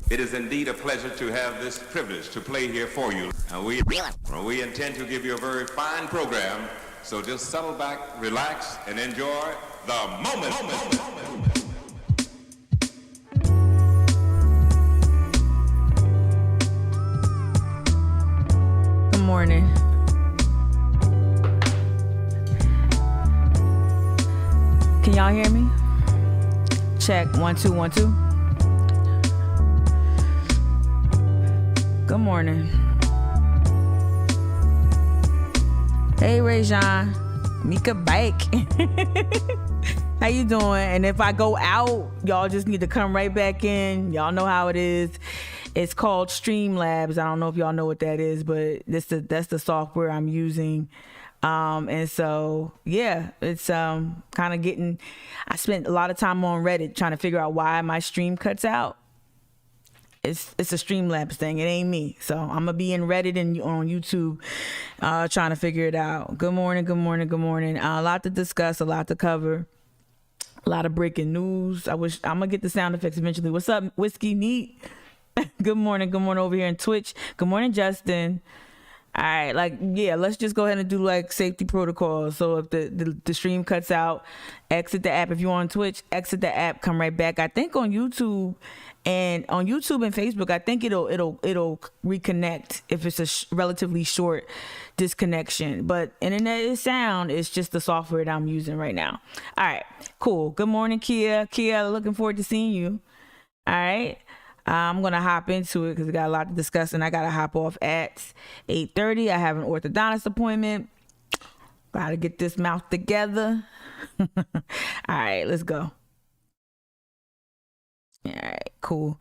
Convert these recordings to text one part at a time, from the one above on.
It is indeed a pleasure to have this privilege to play here for you. We intend to give you a very fine program, so just settle back, relax, and enjoy the moment. Good morning. Can y'all hear me? Check 1 2 1 2. Good morning. Hey, Rajon. Mika Bike. How you doing? And if I go out, y'all just need to come right back in. Y'all know how it is. It's called Streamlabs. I don't know if y'all know what that is, but that's the software I'm using. And so, yeah, it's kind of getting, I spent a lot of time on Reddit trying to figure out why my stream cuts out. It's a Streamlabs thing. It ain't me. So I'm going to be in Reddit and on YouTube trying to figure it out. Good morning. A lot to discuss, a lot to cover, a lot of breaking news. I'm going to get the sound effects eventually. What's up, Whiskey Neat? Good morning over here in Twitch. Good morning, Justin. All right, let's just go ahead and do safety protocols. So if the stream cuts out, exit the app. If you're on Twitch, exit the app, come right back. I think on YouTube and Facebook, I think it'll reconnect if it's a relatively short disconnection. But internet is sound. It's just the software that I'm using right now. All right, cool. Good morning, Kia. Looking forward to seeing you. All right. I'm going to hop into it because we got a lot to discuss, and I got to hop off at 8:30. I have an orthodontist appointment. Got to get this mouth together. All right, let's go. All right, cool.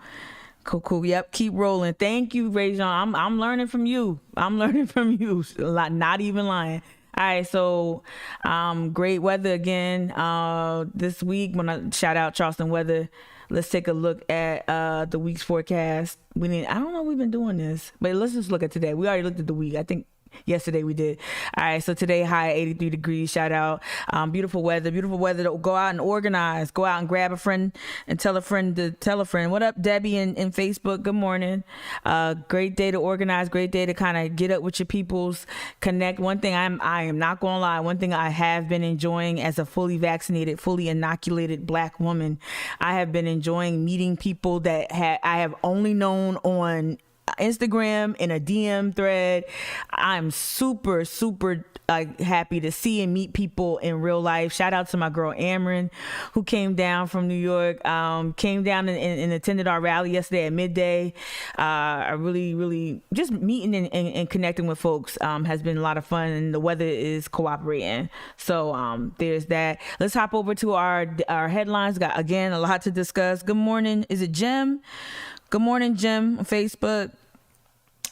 Yep, keep rolling. Thank you, Rajon. I'm learning from you. A lot, not even lying. All right, so great weather again this week. When I shout out Charleston weather. Let's take a look at the week's forecast. I don't know if we've been doing this, but let's just look at today. We already looked at the week. I think yesterday we did. All right, so today high 83 degrees. Shout out. Beautiful weather to go out and organize. Go out and grab a friend and tell a friend to tell a friend. What up, Debbie in Facebook? Good morning. Great day to organize. Great day to kind of get up with your peoples, connect. One thing I am not gonna lie. One thing I have been enjoying as a fully vaccinated, fully inoculated Black woman, I have been enjoying meeting people that I have only known on Instagram in a DM thread. I'm super happy to see and meet people in real life. Shout out to my girl Amron, who came down from New York, came down and attended our rally yesterday at midday. I really just meeting and connecting with folks has been a lot of fun, and the weather is cooperating. So there's that. Let's hop over to our headlines. Got again a lot to discuss. Good morning. Is it Jim? Good morning, Jim, on Facebook.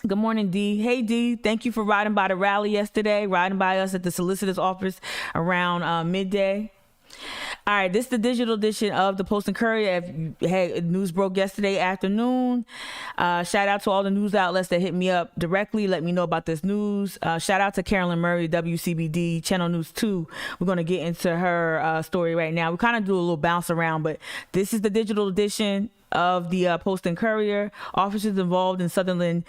Good morning, D. Hey, D. Thank you for riding by the rally yesterday, riding by us at the solicitor's office around midday. All right, this is the digital edition of the Post and Courier. News broke yesterday afternoon. Shout out to all the news outlets that hit me up directly, let me know about this news. Shout out to Carolyn Murray, WCBD, Channel News 2. We're going to get into her story right now. We kind of do a little bounce around, but this is the digital edition of the Post and Courier. Officers involved in Sutherland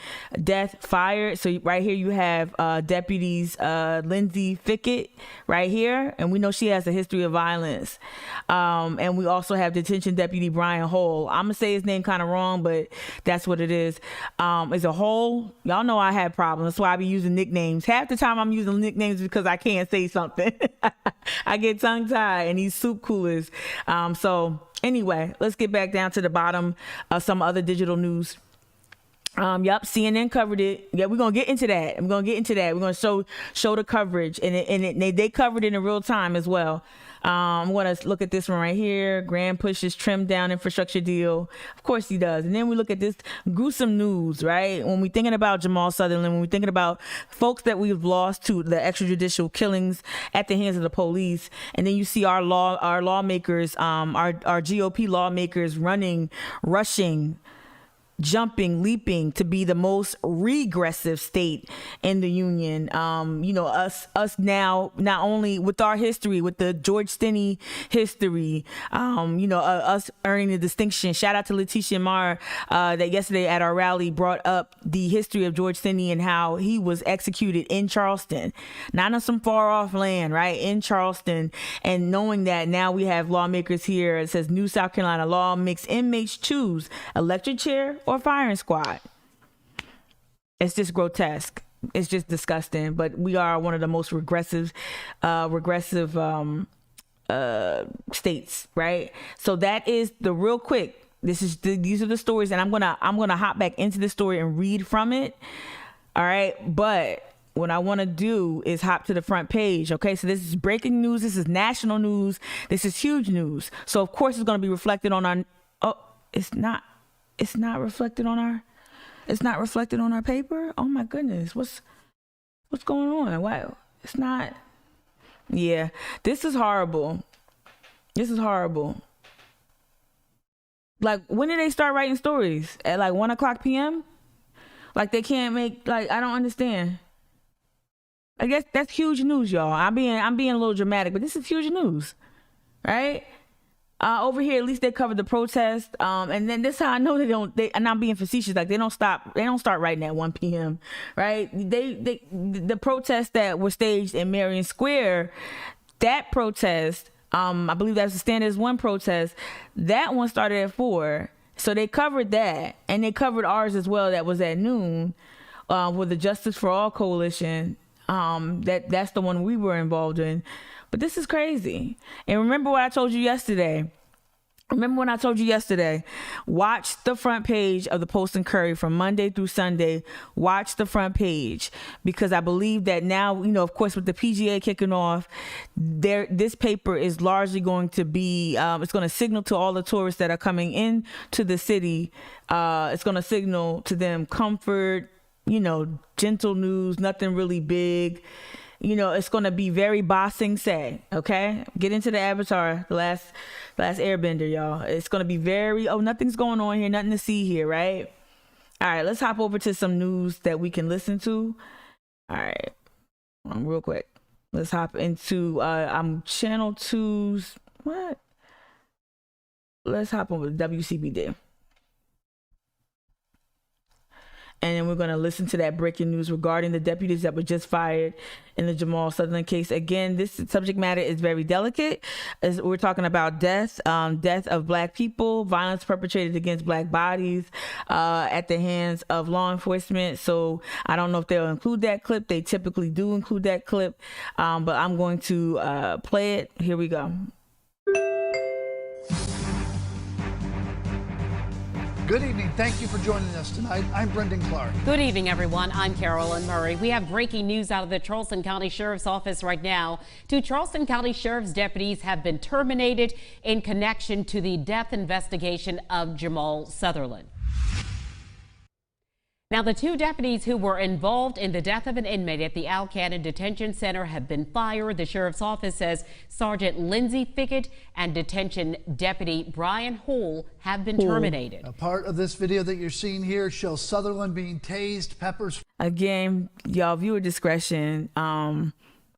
death fired. So right here you have deputies Lindsay Fickett right here, and we know she has a history of violence. And we also have detention deputy Brian Hole. I'm gonna say his name kind of wrong, but that's what it is. As a whole, y'all know I have problems. That's why I be using nicknames. Half the time I'm using nicknames because I can't say something. I get tongue tied and these soup coolers. So anyway, let's get back down to the bottom of some other digital news. Yep, CNN covered it. Yeah, we're gonna get into that. We're gonna show the coverage, and they covered it in real time as well. I'm gonna look at this one right here. Graham pushes trim down infrastructure deal. Of course he does. And then we look at this gruesome news, right? When we're thinking about Jamal Sutherland, when we're thinking about folks that we've lost to the extrajudicial killings at the hands of the police, and then you see our lawmakers, our GOP lawmakers rushing leaping to be the most regressive state in the union. Us now, not only with our history, with the George Stinney history, us earning the distinction. Shout out to Letitia Marr that yesterday at our rally brought up the history of George Stinney and how he was executed in Charleston, not on some far off land, right? In Charleston. And knowing that now we have lawmakers here, it says New South Carolina law makes inmates choose electric chair or firing squad. It's just grotesque. It's just disgusting. But we are one of the most regressive states, right? So that is the real quick. These are the stories, and I'm gonna hop back into the story and read from it. All right, but what I want to do is hop to the front page. Okay, so this is breaking news. This is national news. This is huge news. So of course it's going to be reflected on our. Oh, it's not reflected on our. It's not reflected on our paper. Oh my goodness, what's going on? Why it's not? Yeah, this is horrible. This is horrible. Like, when did they start writing stories? At like 1:00 p.m. Like, they can't make, like, I don't understand. I guess that's huge news, y'all. I'm being a little dramatic, but this is huge news, right? Over here, at least they covered the protest, and then this is how I know and I'm being facetious. Like, they don't start writing at 1 p.m. right? The protests that were staged in Marion Square, that protest, I believe that's the Stand As One protest. That one started at 4, so they covered that, and they covered ours as well. That was at noon, with the Justice for All coalition. That's the one we were involved in. But this is crazy. And remember what I told you yesterday. Watch the front page of the Post and Courier from Monday through Sunday. Watch the front page, because I believe that now, of course, with the PGA kicking off, this paper is largely going to be, it's going to signal to all the tourists that are coming in to the city. It's going to signal to them comfort, gentle news, nothing really big. It's going to be very bossing say, okay? Get into the Avatar, the last airbender, y'all. It's going to be very, nothing's going on here, nothing to see here, right? All right, let's hop over to some news that we can listen to. All right, real quick. Let's hop into, Channel 2's, what? Let's hop over to WCBD. And then we're going to listen to that breaking news regarding the deputies that were just fired in the Jamal Sutherland case. Again, this subject matter is very delicate. As we're talking about death of Black people, violence perpetrated against Black bodies at the hands of law enforcement. So I don't know if they'll include that clip. They typically do include that clip, but I'm going to play it. Here we go. Good evening. Thank you for joining us tonight. I'm Brendan Clark. Good evening, everyone. I'm Carolyn Murray. We have breaking news out of the Charleston County Sheriff's Office right now. 2 Charleston County Sheriff's deputies have been terminated in connection to the death investigation of Jamal Sutherland. Now, the 2 deputies who were involved in the death of an inmate at the Al Cannon Detention Center have been fired. The Sheriff's Office says Sergeant Lindsay Fickett and Detention Deputy Brian Hull have been terminated. A part of this video that you're seeing here shows Sutherland being tased, peppers. Again, y'all, viewer discretion. I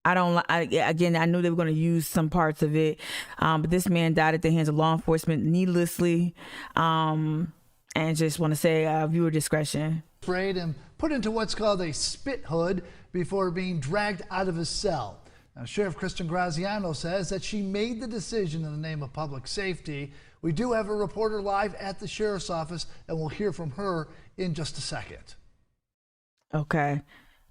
knew they were going to use some parts of it, but this man died at the hands of law enforcement needlessly. And just want to say viewer discretion. Sprayed and put into what's called a spit hood before being dragged out of his cell. Now, Sheriff Kristen Graziano says that she made the decision in the name of public safety. We do have a reporter live at the Sheriff's Office, and we'll hear from her in just a second. Okay.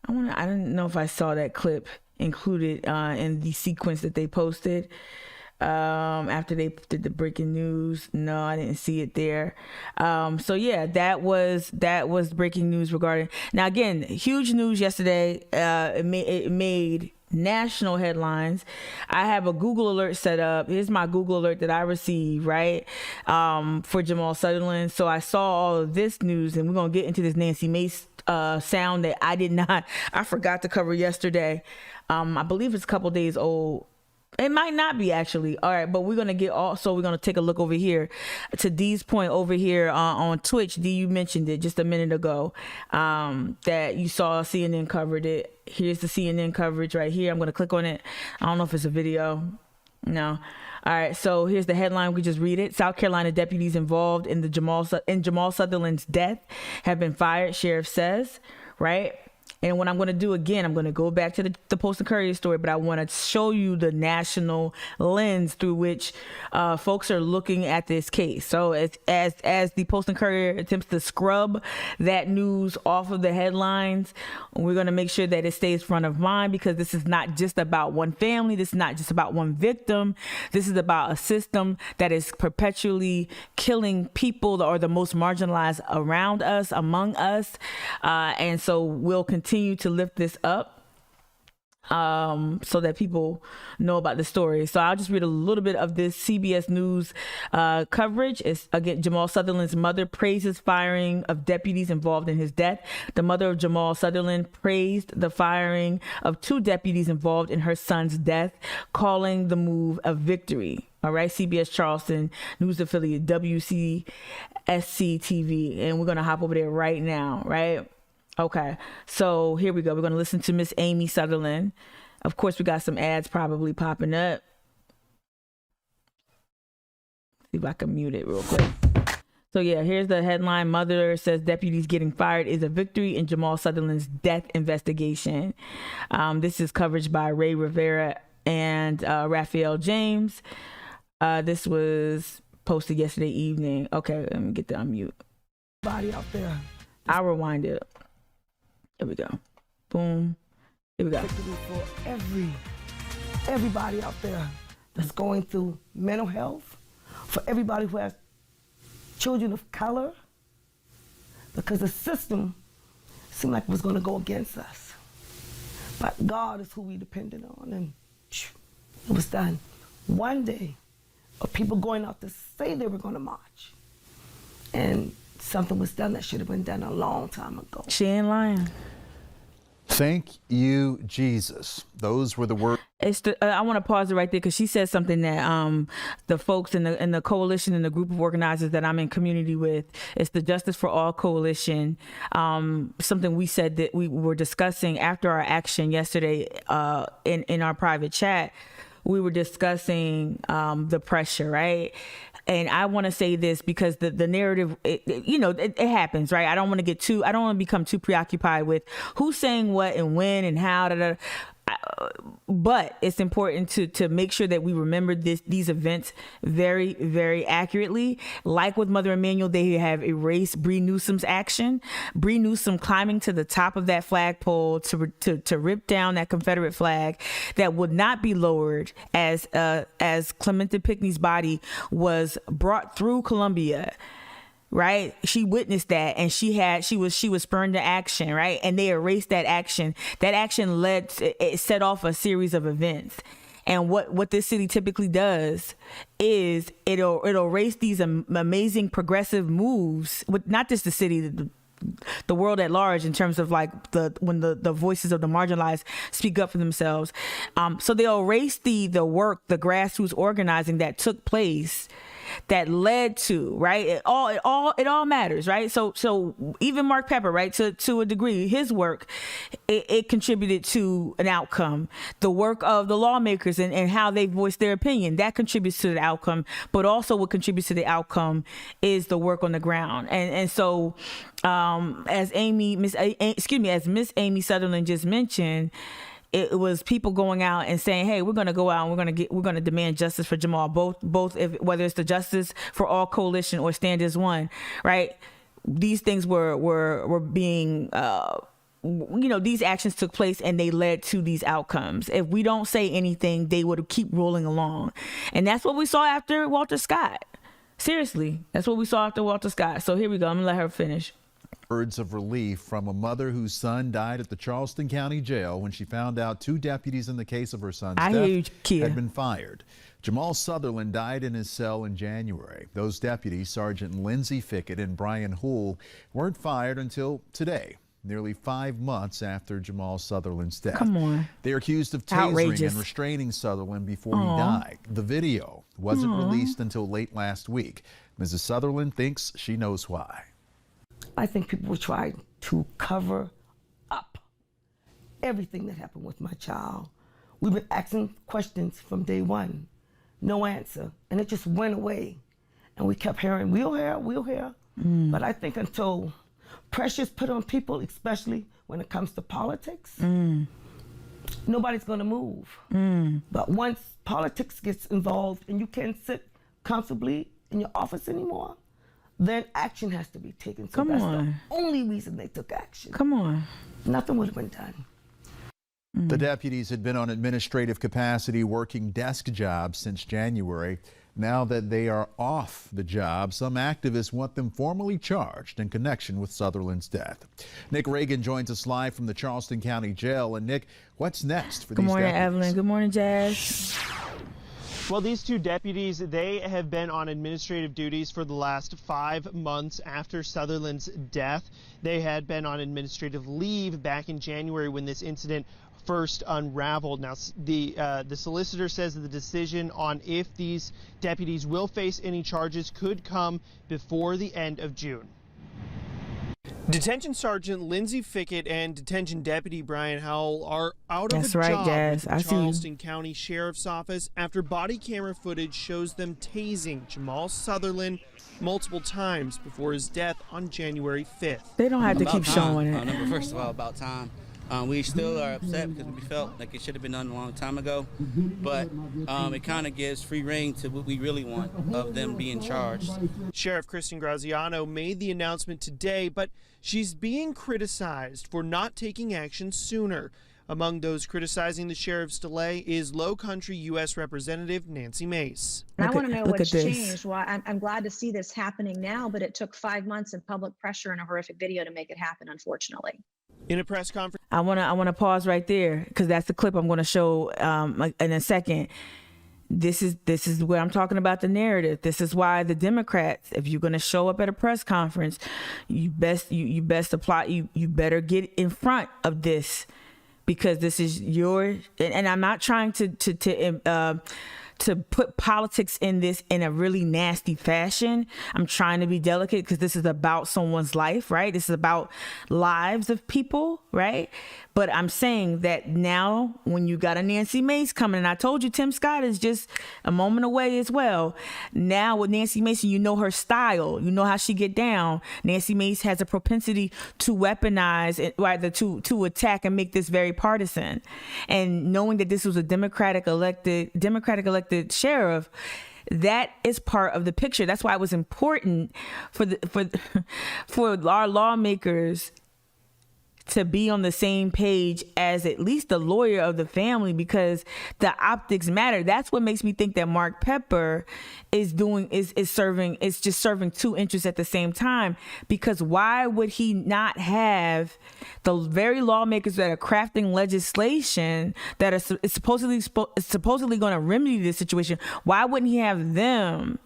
I didn't know if I saw that clip included in the sequence that they posted. After they did the breaking news. No, I didn't see it there. So yeah, that was breaking news regarding. Now again, huge news yesterday. It made national headlines. I have a Google alert set up. Here's my Google alert that I received, right? For Jamal Sutherland. So I saw all of this news, and we're gonna get into this Nancy Mace sound that I forgot to cover yesterday. I believe it's a couple days old. It might not be actually. All right, but we're gonna take a look over here to Dee's point over here on Twitch. Dee, you mentioned it just a minute ago, that you saw CNN covered it. Here's the CNN coverage right here. I'm gonna click on it. I don't know if it's a video. No. All right, so here's the headline. We just read it. South Carolina deputies involved in Jamal Sutherland's death have been fired, sheriff says, right? And what I'm going to do again, I'm going to go back to the Post and Courier story, but I want to show you the national lens through which folks are looking at this case. So as the Post and Courier attempts to scrub that news off of the headlines, we're going to make sure that it stays front of mind, because this is not just about one family. This is not just about one victim. This is about a system that is perpetually killing people or the most marginalized around us, among us. And so we'll continue to lift this up so that people know about the story. So I'll just read a little bit of this CBS News coverage. It's again, Jamal Sutherland's mother praises firing of deputies involved in his death. The mother of Jamal Sutherland praised the firing of 2 deputies involved in her son's death, calling the move a victory. All right, CBS Charleston news affiliate WCSC TV. And we're going to hop over there right now, right? Okay, so here we go. We're going to listen to Miss Amy Sutherland. Of course, we got some ads probably popping up. See if I can mute it real quick. So yeah, here's the headline. Mother says deputies getting fired is a victory in Jamal Sutherland's death investigation. This is coverage by Ray Rivera and Raphael James. This was posted yesterday evening. Okay, let me get the unmute. Body out there. I'll rewind it. Here we go. Boom. Here we go. For everybody out there that's going through mental health, for everybody who has children of color, because the system seemed like it was going to go against us. But God is who we depended on, and it was done. One day of people going out to say they were going to march, and something was done that should have been done a long time ago. She ain't lying. Thank you, Jesus. Those were the words. I want to pause it right there, because she said something that the folks in the coalition and the group of organizers that I'm in community with, it's the Justice for All Coalition. Something we said that we were discussing after our action yesterday in our private chat. We were discussing the pressure, right? And I want to say this because the narrative, it happens, right? I don't want to become too preoccupied with who's saying what and when and how. But it's important to make sure that we remember these events very, very accurately. Like with Mother Emanuel, they have erased Bree Newsom's action. Bree Newsom climbing to the top of that flagpole to rip down that Confederate flag that would not be lowered as Clementa Pinckney's body was brought through Columbia. Right, she witnessed that, and she was spurring to action, right, and they erased that action. That action it set off a series of events, and what this city typically does is it'll erase these amazing progressive moves with not just the city, the world at large, in terms of like when the voices of the marginalized speak up for themselves. So they'll erase the work, the grassroots organizing that took place, that led to, right? It all matters, right? So even Mark Pepper, right, to a degree, his work, it contributed to an outcome. The work of the lawmakers and how they voiced their opinion, that contributes to the outcome. But also what contributes to the outcome is the work on the ground. And so as Miss Amy Sutherland just mentioned, it was people going out and saying, "Hey, we're going to go out and we're going to demand justice for Jamal." Both, whether it's the Justice for All Coalition or Stand as One, right? These things were being, these actions took place and they led to these outcomes. If we don't say anything, they would keep rolling along, and that's what we saw after Walter Scott. Seriously, that's what we saw after Walter Scott. So here we go. I'm gonna let her finish. Words of relief from a mother whose son died at the Charleston County Jail when she found out 2 deputies in the case of her son's death had been fired. Jamal Sutherland died in his cell in January. Those deputies, Sergeant Lindsey Fickett and Brian Houle, weren't fired until today. nearly 5 months after Jamal Sutherland's death. Come on. They're accused of tasering Outrageous. and restraining Sutherland before he died. The video wasn't released until late last week. Mrs. Sutherland thinks she knows why. I think people were trying to cover up everything that happened with my child. We've been asking questions from day one, no answer, and it just went away. And we kept hearing, we'll hear. But I think until pressure's put on people, especially when it comes to politics, nobody's gonna move. But once politics gets involved and you can't sit comfortably in your office anymore, then action has to be taken. So that's the only reason they took action. Come on. Nothing would have been done. The deputies had been on administrative capacity working desk jobs since January. Now that they are off the job, some activists want them formally charged in connection with Sutherland's death. Nick Reagan joins us live from the Charleston County Jail. And Nick, what's next for these deputies? Good morning, Evelyn. Good morning, Jazz. Well, these two deputies, they have been on administrative duties for the last 5 months after Sutherland's death. They had been on administrative leave back in January when this incident first unraveled. Now, the solicitor says that the decision on if these deputies will face any charges could come before the end of June. Detention Sergeant Lindsay Fickett and Detention Deputy Brian Howell are out of a job Jazz. with the Charleston County Sheriff's Office after body camera footage shows them tasing Jamal Sutherland multiple times before his death on January 5th. They don't have to keep showing it. First of all, about time. We still are upset because we felt like it should have been done a long time ago, but it kind of gives free rein to what we really want of them being charged. Sheriff Kristen Graziano made the announcement today, but she's being criticized for not taking action sooner. Among those criticizing the sheriff's delay is Low Country U.S. Representative Nancy Mace. I want to know what's changed. Well, I'm glad to see this happening now, but it took 5 months of public pressure and a horrific video to make it happen, unfortunately. In a press conference, I want to pause right there because that's the clip I'm going to show in a second. This is where I'm talking about the narrative. This is why the Democrats, if you're going to show up at a press conference, you better get in front of this, because this is your, and I'm not trying to put politics in this in a really nasty fashion. I'm trying to be delicate because this is about someone's life, right? This is about lives of people, right? But I'm saying that now when you got a Nancy Mace coming, and I told you Tim Scott is just a moment away as well. Now with Nancy Mace, you know her style. You know how she get down. Nancy Mace has a propensity to weaponize it, rather to attack and make this very partisan. And knowing that this was a Democratic elected sheriff, that is part of the picture. That's why it was important for our lawmakers to be on the same page as at least the lawyer of the family, because the optics matter. That's what makes me think that Mark Pepper is just serving two interests at the same time. Because why would he not have the very lawmakers that are crafting legislation that are supposedly going to remedy this situation? Why wouldn't he have them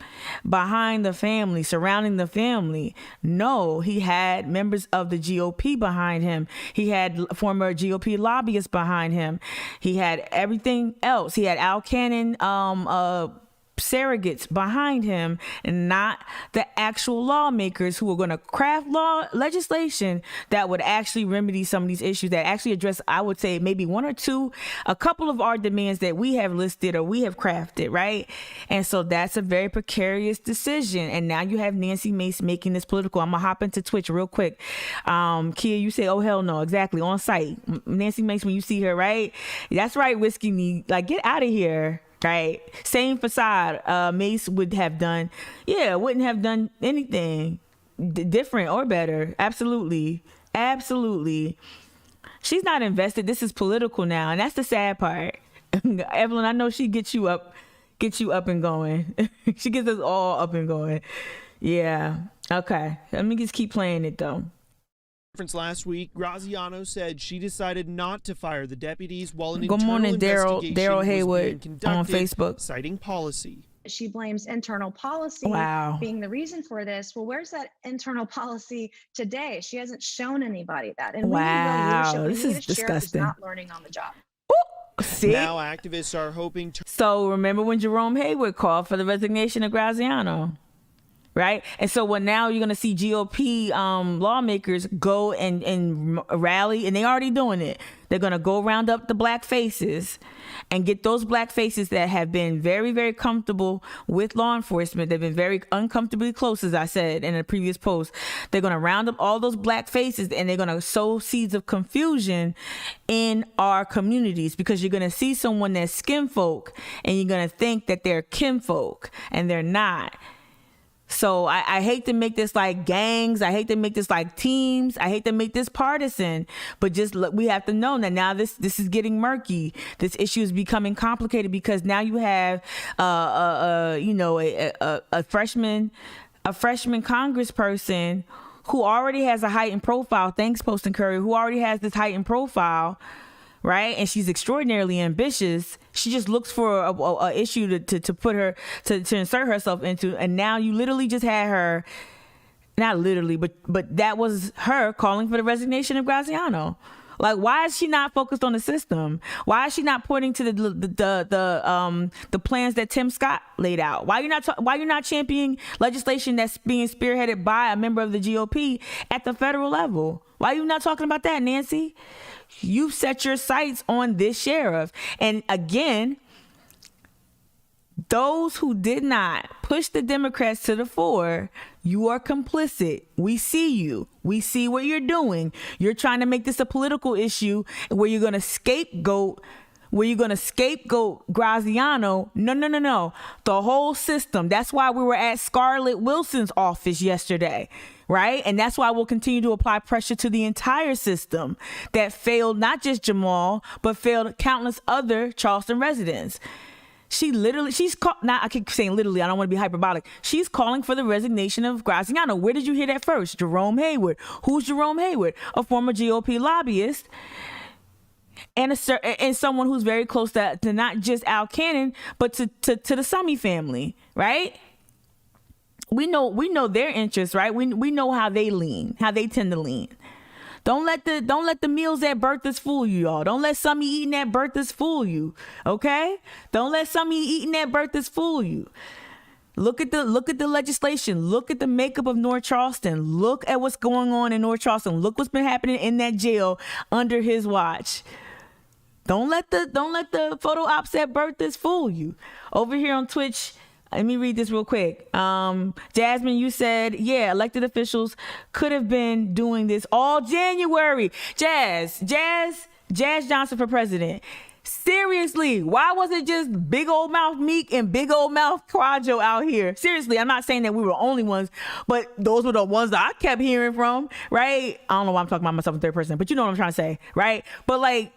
behind the family, surrounding the family? No, he had members of the GOP behind him. He had former GOP lobbyists behind him. He had everything else. He had Al Cannon surrogates behind him, and not the actual lawmakers who were going to craft legislation that would actually remedy some of these issues, that actually address, I would say, maybe a couple of our demands that we have listed or we have crafted, right? And so that's a very precarious decision. And now you have Nancy Mace making this political. I'm gonna hop into Twitch real quick. Kia, you say, oh hell no, exactly, on site. Nancy Mace, when you see her, right? That's right, Whiskey Knee, like, get out of here. Right, same facade. Mace wouldn't have done anything different or better. Absolutely. She's not invested. This is political now, and that's the sad part. Evelyn, I know she gets you up and going. She gets us all up and going. Yeah. Okay. Let me just keep playing it though. Last week, Graziano said she decided not to fire the deputies while an Good internal morning, investigation Daryl was Haywood being conducted, on Facebook, citing policy. She blames internal policy being the reason for this. Well, where's that internal policy today? She hasn't shown anybody that. And we need real leadership. This is disgusting. Sheriff who's not learning on the job. See? Now activists are hoping to. So remember when Jerome Hayward called for the resignation of Graziano? Right? And so now you're going to see GOP lawmakers go and rally, and they already doing it. They're going to go round up the black faces and get those black faces that have been very, very comfortable with law enforcement. They've been very uncomfortably close, as I said in a previous post. They're going to round up all those black faces, and they're going to sow seeds of confusion in our communities, because you're going to see someone that's skin folk and you're going to think that they're kinfolk, and they're not. So I hate to make this like gangs. I hate to make this like teams. I hate to make this partisan. But just look, we have to know that now this is getting murky. This issue is becoming complicated, because now you have a freshman congressperson who already has a heightened profile. Thanks, Poston Curry. Who already has this heightened profile. Right, and she's extraordinarily ambitious. She just looks for a issue to put her to insert herself into, and now you literally just had her, not literally, but that was her calling for the resignation of Graziano. Like, why is she not focused on the system? Why is she not pointing to the plans that Tim Scott laid out? Why you're not championing legislation that's being spearheaded by a member of the GOP at the federal level? Why are you not talking about that, Nancy? You've set your sights on this sheriff. And again, those who did not push the Democrats to the fore, you are complicit. We see you. We see what you're doing. You're trying to make this a political issue where you're going to scapegoat Graziano. No. The whole system. That's why we were at Scarlett Wilson's office yesterday. Right? And that's why we'll continue to apply pressure to the entire system that failed not just Jamal, but failed countless other Charleston residents. I keep saying literally, I don't want to be hyperbolic. She's calling for the resignation of Graziano. Where did you hear that first? Jerome Hayward. Who's Jerome Hayward? A former GOP lobbyist. And someone who's very close to not just Al Cannon, but to the Summy family, right? We know their interests, right? We know how they lean, how they tend to lean. Don't let the meals at Bertha's fool you, y'all. Don't let Summy eating at Bertha's fool you, okay? Don't let Summy eating at Bertha's fool you. Look at the legislation. Look at the makeup of North Charleston. Look at what's going on in North Charleston. Look what's been happening in that jail under his watch. Don't let the photo ops at Bertha's fool you. Over here on Twitch, let me read this real quick. Jasmine, you said, yeah, elected officials could have been doing this all January. Jazz Johnson for president. Seriously, why was it just big old mouth Meek and big old mouth Quadro out here? Seriously, I'm not saying that we were the only ones, but those were the ones that I kept hearing from, right? I don't know why I'm talking about myself in third person, but you know what I'm trying to say, right? But like,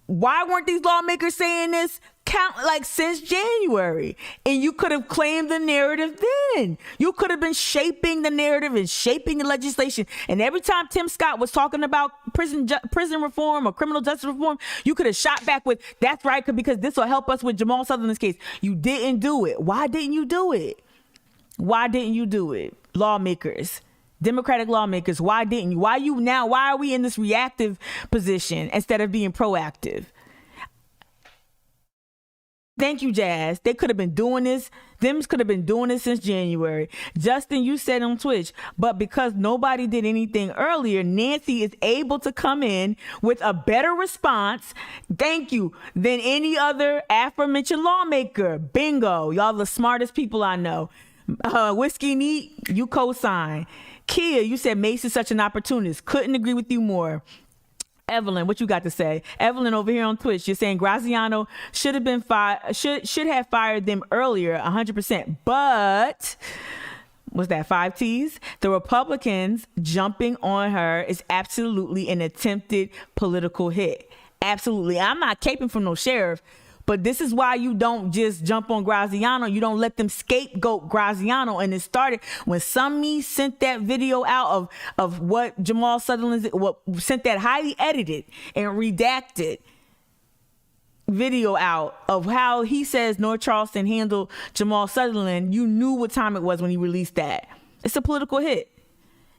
why weren't these lawmakers saying this since January? And you could have claimed the narrative then. You could have been shaping the narrative and shaping the legislation. And every time Tim Scott was talking about prison reform or criminal justice reform, you could have shot back with, that's right, because this will help us with Jamal Sutherland's case. You didn't do it. Why didn't you do it? Why didn't you do it? Lawmakers. Democratic lawmakers, why didn't you? Why are we in this reactive position instead of being proactive? Thank you, Jazz. They could have been doing this. Dems could have been doing this since January. Justin, you said on Twitch, but because nobody did anything earlier, Nancy is able to come in with a better response, thank you, than any other aforementioned lawmaker. Bingo. Y'all the smartest people I know. Whiskey Neat, you co-sign. Kia, you said Mace is such an opportunist. Couldn't agree with you more. Evelyn, what you got to say? Evelyn over here on Twitch, you're saying Graziano should have fired them earlier, 100%. But was that 5 T's? The Republicans jumping on her is absolutely an attempted political hit. Absolutely. I'm not caping from no sheriff. But this is why you don't just jump on Graziano. You don't let them scapegoat Graziano. And it started when Summy sent that video out of what Jamal Sutherland sent that highly edited and redacted video out of how he says North Charleston handled Jamal Sutherland, you knew what time it was when he released that. It's a political hit.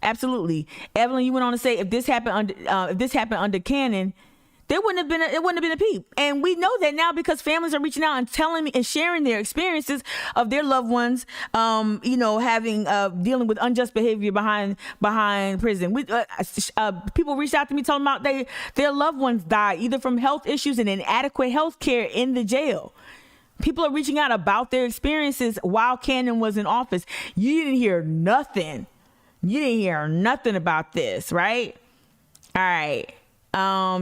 Absolutely. Evelyn, you went on to say if this happened under Cannon, it wouldn't have been a peep. And we know that now because families are reaching out and telling me and sharing their experiences of their loved ones, having dealing with unjust behavior behind prison. People reached out to me telling about their loved ones died either from health issues and inadequate health care in the jail. People are reaching out about their experiences while Cannon was in office. You didn't hear nothing. You didn't hear nothing about this, right? All right.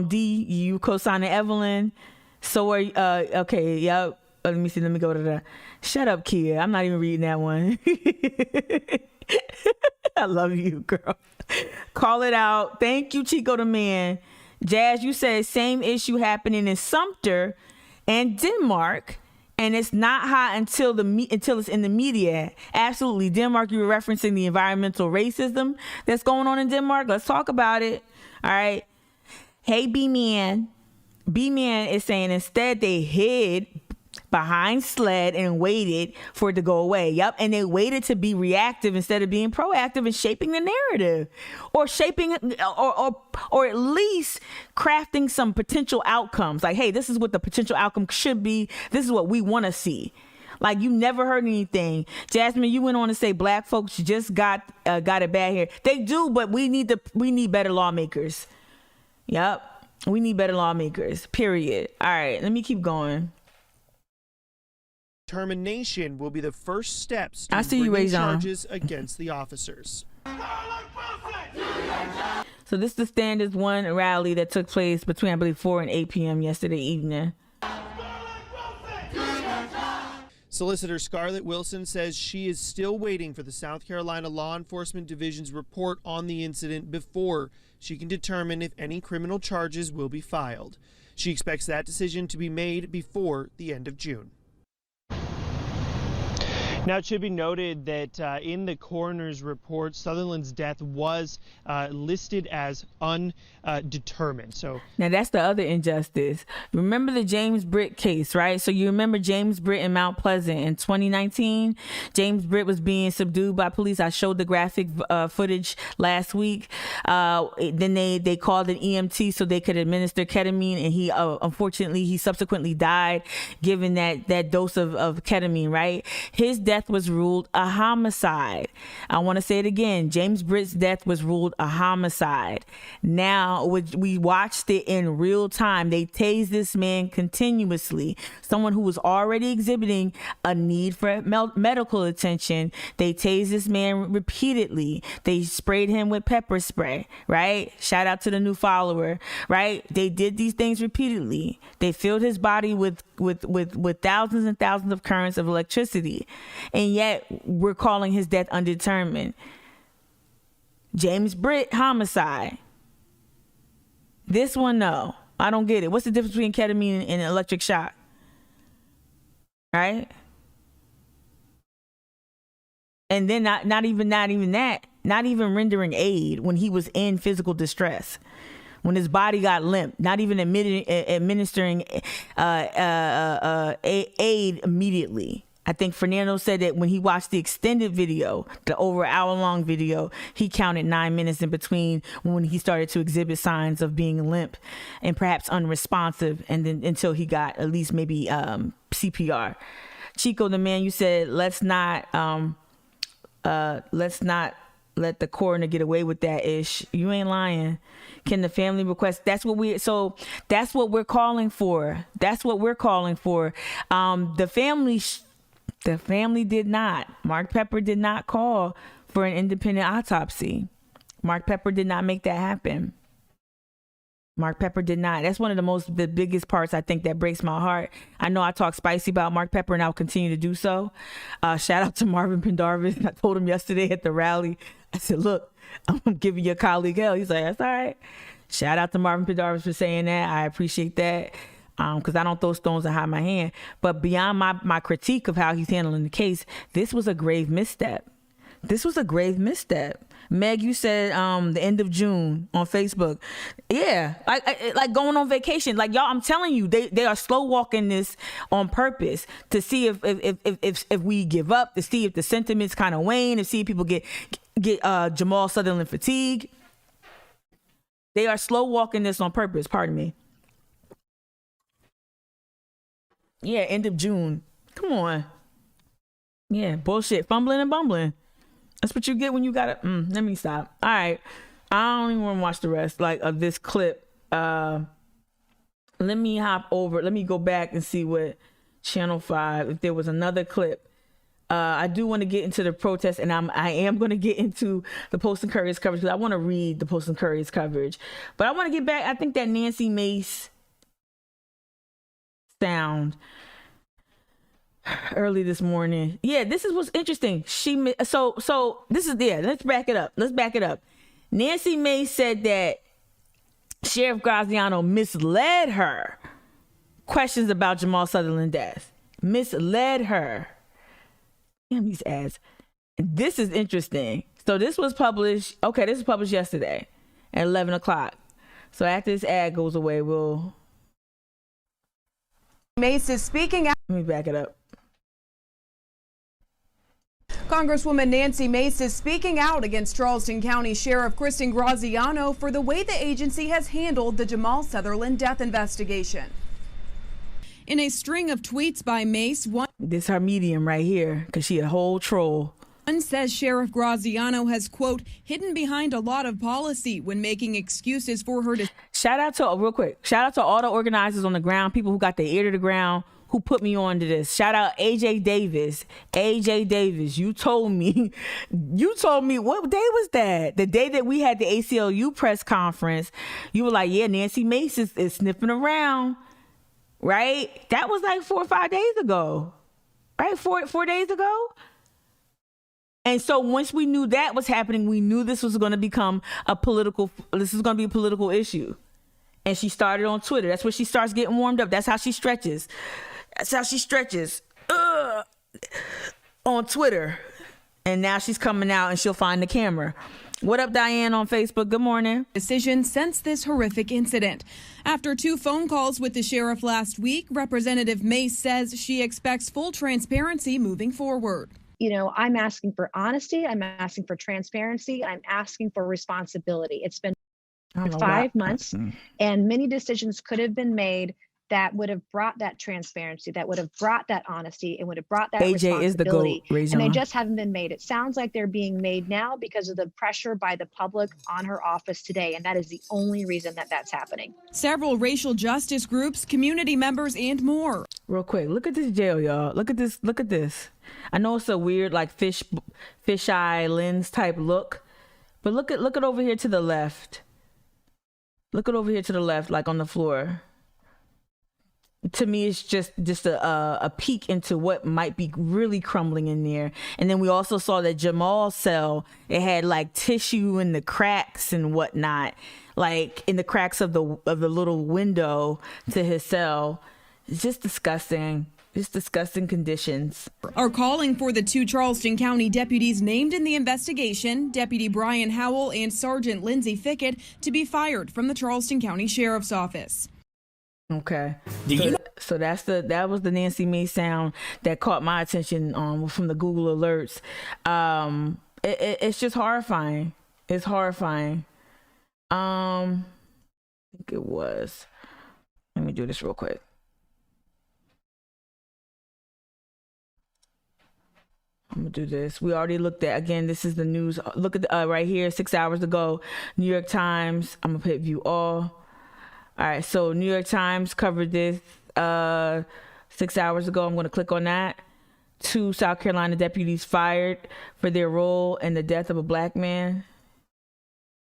D, you co-signing Evelyn. So are okay, yep. Let me see. Let me go to the shut up, Kia. I'm not even reading that one. I love you, girl. Call it out. Thank you, Chico the man. Jazz, you said same issue happening in Sumter and Denmark. And it's not hot until it's in the media. Absolutely. Denmark, you were referencing the environmental racism that's going on in Denmark. Let's talk about it. All right. Hey, B-Man. B-Man is saying instead they hid behind SLED and waited for it to go away. Yep. And they waited to be reactive instead of being proactive and shaping the narrative or shaping or at least crafting some potential outcomes. Like, hey, this is what the potential outcome should be. This is what we want to see. Like, you never heard anything. Jasmine, you went on to say black folks just got it bad here. They do, but we need better lawmakers. Yep. We need better lawmakers, period. All right, let me keep going. Termination will be the first steps to I see you, bringing Rajon. charges against the officers. So this is the Standards 1 rally that took place between, I believe, 4 and 8 p.m. yesterday evening. Solicitor Scarlett Wilson says she is still waiting for the South Carolina Law Enforcement Division's report on the incident before she can determine if any criminal charges will be filed. She expects that decision to be made before the end of June. Now, it should be noted that in the coroner's report, Sutherland's death was listed as undetermined. So now that's the other injustice. Remember the James Britt case, right? So you remember James Britt in Mount Pleasant in 2019? James Britt was being subdued by police. I showed the graphic footage last week. Then they called an EMT so they could administer ketamine, and he unfortunately he subsequently died given that dose of ketamine, right? His death was ruled a homicide. I want to say it again. James Britt's death was ruled a homicide. Now, we watched it in real time. They tased this man continuously. Someone who was already exhibiting a need for medical attention. They tased this man repeatedly. They sprayed him with pepper spray, right? Shout out to the new follower, right? They did these things repeatedly. They filled his body with thousands and thousands of currents of electricity. And yet we're calling his death undetermined. James Britt, homicide. This one, no. I don't get it. What's the difference between ketamine and electric shock? Right? And then not even that, not even rendering aid when he was in physical distress. When his body got limp, not even administering aid immediately. I think Fernando said that when he watched the extended video, the over hour-long video, he counted 9 minutes in between when he started to exhibit signs of being limp and perhaps unresponsive, and then until he got at least maybe CPR. Chico, the man, you said let's not let the coroner get away with that ish. You ain't lying. Can the family request? That's what we're calling for. That's what we're calling for. The family did not. Mark Pepper did not call for an independent autopsy. Mark Pepper did not make that happen. Mark Pepper did not. That's one of the biggest parts I think that breaks my heart. I know I talk spicy about Mark Pepper and I'll continue to do so. Shout out to Marvin Pendarvis. I told him yesterday at the rally, I said, look, I'm giving your colleague hell. He's like, that's all right. Shout out to Marvin Pendarvis for saying that. I appreciate that. Because I don't throw stones and hide my hand. But beyond my critique of how he's handling the case, this was a grave misstep. This was a grave misstep. Meg, you said the end of June on Facebook. Yeah, like going on vacation. Like, y'all, I'm telling you, they are slow walking this on purpose to see if we give up, to see if the sentiments kind of wane, to see if people get Jamal Sutherland fatigue. They are slow walking this on purpose. Pardon me. Yeah, end of June. Come on. Yeah, bullshit, fumbling and bumbling. That's what you get when you got to, let me stop. All right. I don't even want to watch the rest of this clip. Let me hop over. Let me go back and see what Channel 5, if there was another clip. I do want to get into the protest, and I am going to get into the Post and Courier's coverage because I want to read the Post and Courier's coverage. But I want to get back. I think that Nancy Mace sound early this morning. Yeah, this is what's interesting. So this is, let's back it up. Nancy Mace said that Sheriff Graziano misled her. Questions about Jamal Sutherland's death. Misled her. Damn, these ads. This is interesting. So this was published. Okay, this was published yesterday at 11 o'clock. So after this ad goes away, Mace is speaking out. Let me back it up. Congresswoman Nancy Mace is speaking out against Charleston County Sheriff Kristen Graziano for the way the agency has handled the Jamal Sutherland death investigation. In a string of tweets by Mace, this her medium right here, because she a whole troll. One says Sheriff Graziano has, quote, hidden behind a lot of policy when making excuses for her to... Shout out to all the organizers on the ground, people who got their ear to the ground, who put me on to this. Shout out AJ Davis. You told me, what day was that? The day that we had the ACLU press conference. You were like, yeah, Nancy Mace is sniffing around, right? That was like 4 or 5 days ago, right? 4 days ago. And so once we knew that was happening, we knew this was going to become a political issue. And she started on Twitter. That's where she starts getting warmed up. That's how she stretches. On Twitter. And now she's coming out and she'll find the camera. What up, Diane on Facebook? Good morning. Decision since this horrific incident. After 2 phone calls with the sheriff last week, Representative Mace says she expects full transparency moving forward. You know, I'm asking for honesty. I'm asking for transparency. I'm asking for responsibility. It's been 5 months, and many decisions could have been made that would have brought that transparency, that would have brought that honesty, and would have brought that AJ is the GOAT, and they just haven't been made. It sounds like they're being made now because of the pressure by the public on her office today, and that is the only reason that that's happening. Several racial justice groups, community members, and more. Real quick, look at this jail, y'all. Look at this. I know it's a weird, like fisheye lens type look, but look at over here to the left. Look at over here to the left, like on the floor. To me, it's just a peek into what might be really crumbling in there. And then we also saw that Jamal's cell, it had like tissue in the cracks and whatnot, like in the cracks of the little window to his cell. It's just disgusting. Just disgusting conditions. Are calling for the 2 Charleston County deputies named in the investigation, Deputy Brian Howell and Sergeant Lindsay Fickett, to be fired from the Charleston County Sheriff's Office. Okay. So that was the Nancy Mace sound that caught my attention from the Google alerts. It's just horrifying. It's horrifying. I think it was. Let me do this real quick. I'm gonna do this. We already looked at, again, this is the news. Look at right here, 6 hours ago, New York Times. I'm gonna hit view all. All right, so New York Times covered this 6 hours ago. I'm gonna click on that. 2 South Carolina deputies fired for their role in the death of a black man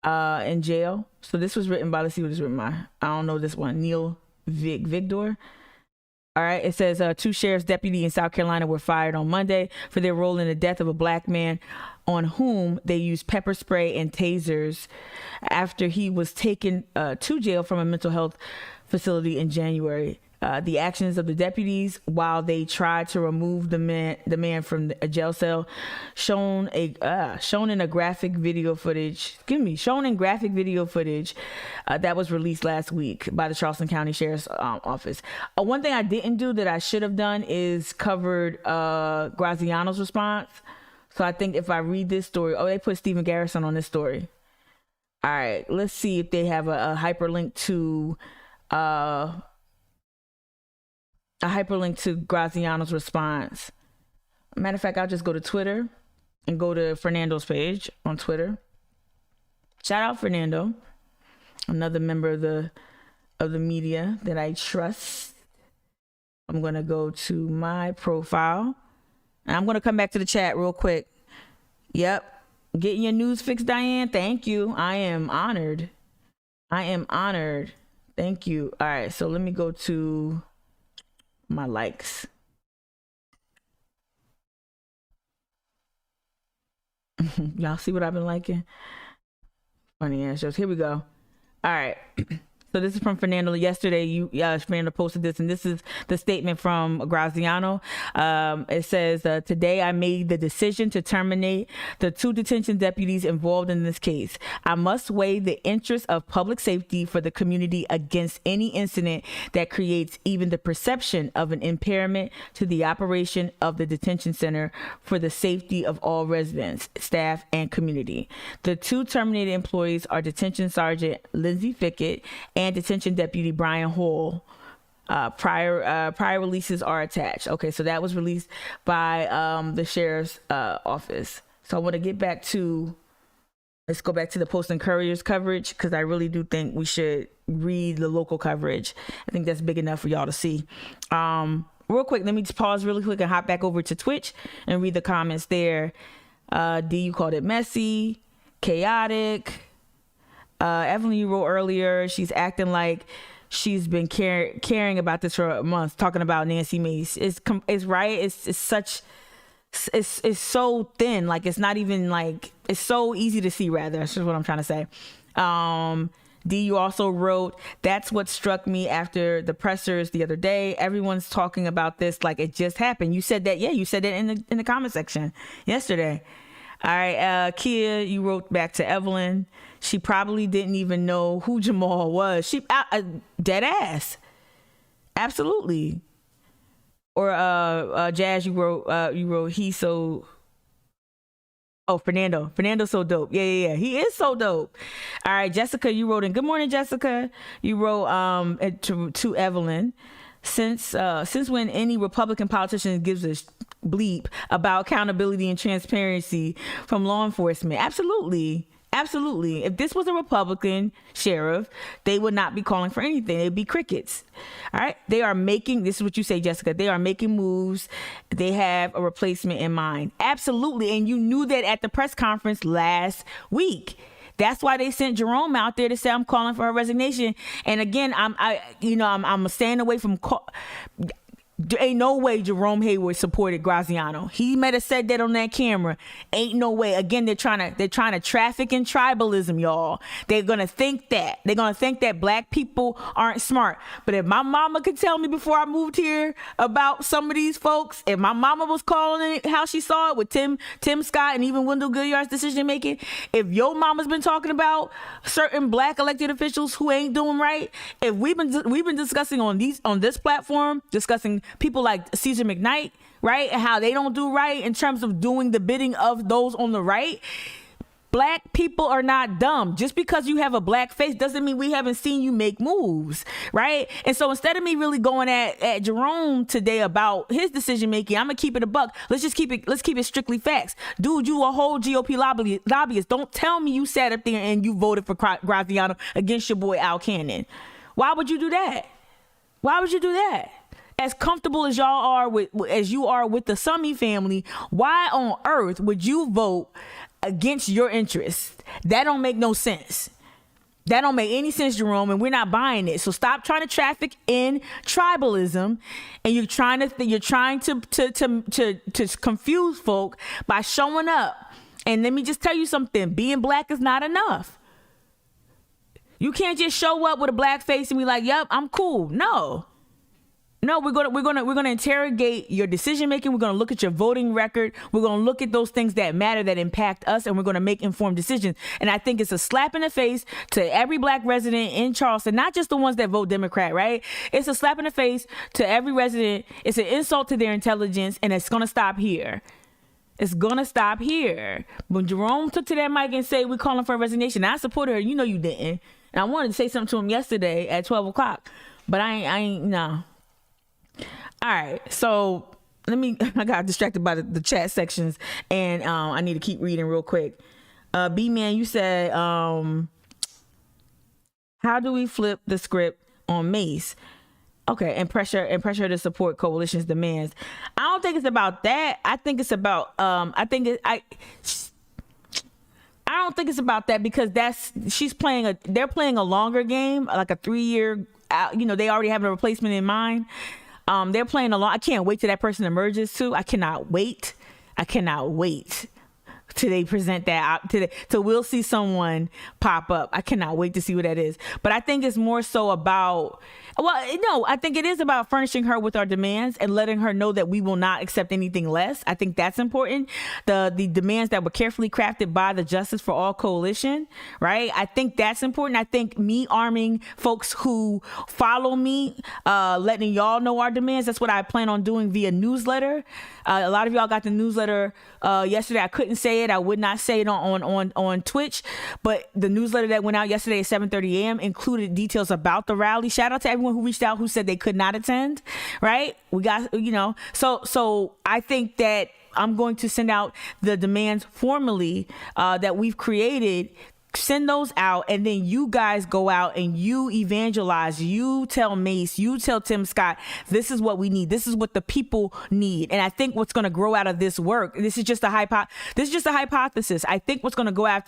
in jail. So this was written by, let's see what it's written by. I don't know this one, Neil Vigdor. All right, it says 2 sheriff's deputies in South Carolina were fired on Monday for their role in the death of a black man on whom they used pepper spray and tasers after he was taken to jail from a mental health facility in January. the actions of the deputies while they tried to remove the man from a jail cell, shown in graphic video footage that was released last week by the Charleston County Sheriff's Office. One thing I didn't do that I should have done is covered Graziano's response. So I think if I read this story, they put Stephen Garrison on this story. All right, let's see if they have a hyperlink to Graziano's response. Matter of fact, I'll just go to Twitter and go to Fernando's page on Twitter. Shout out Fernando, another member of the media that I trust. I'm gonna go to my profile, and I'm gonna come back to the chat real quick. Yep, getting your news fixed, Diane. Thank you. I am honored. Thank you. All right, so let me go to my likes. Y'all see what I've been liking? Funny ass shows. Here we go. All right. So this is from Fernando. Yesterday, Fernando posted this, and this is the statement from Graziano. It says, today I made the decision to terminate the 2 detention deputies involved in this case. I must weigh the interest of public safety for the community against any incident that creates even the perception of an impairment to the operation of the detention center for the safety of all residents, staff, and community. The 2 terminated employees are Detention Sergeant Lindsay Fickett and Detention Deputy Brian Hall. Prior releases are attached. Okay, so that was released by the sheriff's office. So I want to get back to, let's go back to the Post and Courier's coverage, because I really do think we should read the local coverage. I think that's big enough for y'all to see. Real quick, let me just pause really quick and hop back over to Twitch and read the comments there. D, you called it messy, chaotic. Evelyn, you wrote earlier, she's acting like she's been caring about this for months, talking about Nancy Mace. It's right. It's so thin. Like, it's not even like, it's so easy to see, rather. That's just what I'm trying to say. D, you also wrote, that's what struck me after the pressers the other day. Everyone's talking about this like it just happened. You said that. Yeah, you said that in the comment section yesterday. All right, Kia, you wrote back to Evelyn. She probably didn't even know who Jamal was. She dead ass, absolutely. Or Jazz, you wrote he's so. Oh, Fernando's so dope. Yeah, he is so dope. All right, Jessica, you wrote in. Good morning, Jessica. You wrote to Evelyn. Since when any Republican politician gives a bleep about accountability and transparency from law enforcement? Absolutely. If this was a Republican sheriff, they would not be calling for anything. They'd be crickets. All right. They are making, this is what you say, Jessica, they are making moves. They have a replacement in mind. Absolutely. And you knew that at the press conference last week. That's why they sent Jerome out there to say, I'm calling for her resignation. And again, I'm staying away from ain't no way Jerome Hayward supported Graziano. He might have said that on that camera. Ain't no way. Again, they're trying to traffic in tribalism, y'all. They're gonna think that black people aren't smart. But if my mama could tell me before I moved here about some of these folks, if my mama was calling it how she saw it with Tim Scott and even Wendell Gilliard's decision making, if your mama's been talking about certain black elected officials who ain't doing right, if we've been discussing on this platform, discussing people like Caesar McKnight, right, and how they don't do right in terms of doing the bidding of those on the right. Black people are not dumb. Just because you have a black face doesn't mean we haven't seen you make moves, right? And so instead of me really going at Jerome today about his decision making, I'm gonna keep it a buck. Let's keep it strictly facts. Dude, you a whole GOP lobbyist. Don't tell me you sat up there and you voted for Graziano against your boy Al Cannon. Why would you do that? As comfortable as y'all are with the Summy family, why on earth would you vote against your interests? That don't make no sense. That don't make any sense, Jerome, and we're not buying it. So stop trying to traffic in tribalism, and you're trying to confuse folk by showing up. And let me just tell you something: being black is not enough. You can't just show up with a black face and be like, "Yep, I'm cool." No. No, we're gonna interrogate your decision making. We're gonna look at your voting record. We're gonna look at those things that matter, that impact us, and we're gonna make informed decisions. And I think it's a slap in the face to every black resident in Charleston, not just the ones that vote Democrat, right? It's a slap in the face to every resident. It's an insult to their intelligence, and it's gonna stop here. It's gonna stop here. When Jerome took to that mic and said we're calling for a resignation, I supported her. You know you didn't. And I wanted to say something to him yesterday at 12 o'clock, but I ain't no. All right, so I got distracted by the chat sections, and I need to keep reading real quick. B-Man, you said, how do we flip the script on Mace? Okay, and pressure to support coalition's demands. I don't think it's about that. I think it's about I don't think it's about that, because they're playing a longer game, like a 3-year. They already have a replacement in mind. They're playing along. I can't wait till that person emerges too. I cannot wait till they present that till we'll see someone pop up. I cannot wait to see what that is. But I think it's more so about, I think it is about furnishing her with our demands and letting her know that we will not accept anything less. I think that's important. The demands that were carefully crafted by the Justice for All Coalition, right? I think that's important. I think me arming folks who follow me, letting y'all know our demands, that's what I plan on doing via newsletter. A lot of y'all got the newsletter yesterday. I couldn't say it. I would not say it on Twitch, but the newsletter that went out yesterday at 7:30 a.m. included details about the rally. Shout out to everyone who reached out who said they could not attend, right? We got, so I think that I'm going to send out the demands formally that we've created. Send those out, and then you guys go out and you evangelize. You tell Mace, you tell Tim Scott, this is what we need. This is what the people need. And I think what's going to grow out of this work, this is just a hypothesis. I think what's going to grow out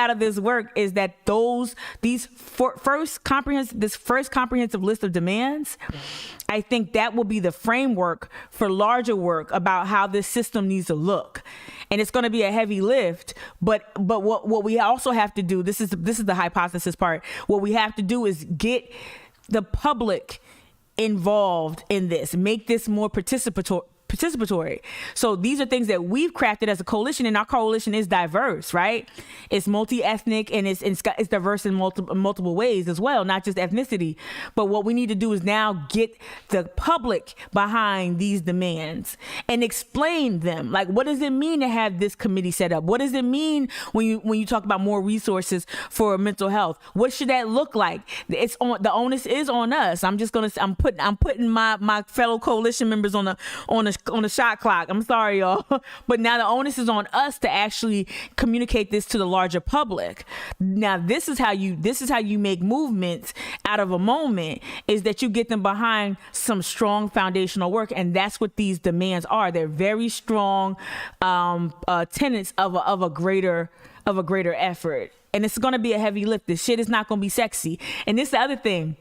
of this work is that this first comprehensive list of demands, I think that will be the framework for larger work about how this system needs to look. And it's going to be a heavy lift, but what we also have to do, this is the hypothesis part. What we have to do is get the public involved in this, make this more participatory. So these are things that we've crafted as a coalition, and our coalition is diverse, right? It's multi-ethnic, and it's diverse in multiple ways as well, not just ethnicity. But what we need to do is now get the public behind these demands and explain them. Like, what does it mean to have this committee set up? What does it mean when you talk about more resources for mental health? What should that look like? The onus is on us. I'm putting my fellow coalition members on the shot clock. I'm sorry, y'all, but now the onus is on us to actually communicate this to the larger public. Now, this is how you make movements out of a moment, is that you get them behind some strong foundational work, and that's what these demands are. They're very strong tenets of a greater effort, and it's going to be a heavy lift. This shit is not going to be sexy, and this is the other thing.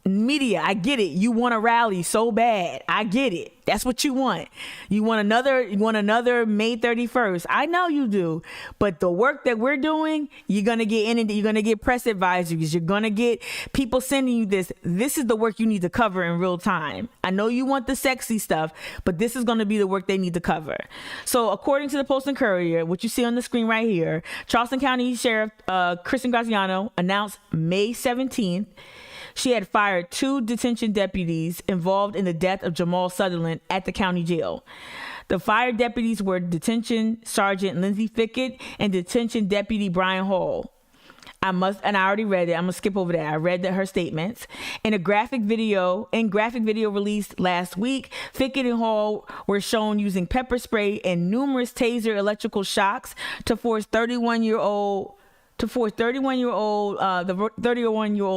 Media, I get it. You want a rally so bad. I get it. That's what you want. You want another May 31st. I know you do. But the work that we're doing, you're going to get you're going to get press advisories. You're going to get people sending you this. This is the work you need to cover in real time. I know you want the sexy stuff, but this is going to be the work they need to cover. So according to the Post and Courier, what you see on the screen right here, Charleston County Sheriff Kristen Graziano announced May 17th she had fired 2 detention deputies involved in the death of Jamal Sutherland at the county jail. The fired deputies were Detention Sergeant Lindsay Fickett and Detention Deputy Brian Hall. I already read it. I'm gonna skip over that. I read her statements. In graphic video released last week, Fickett and Hall were shown using pepper spray and numerous taser electrical shocks to force the 31-year-old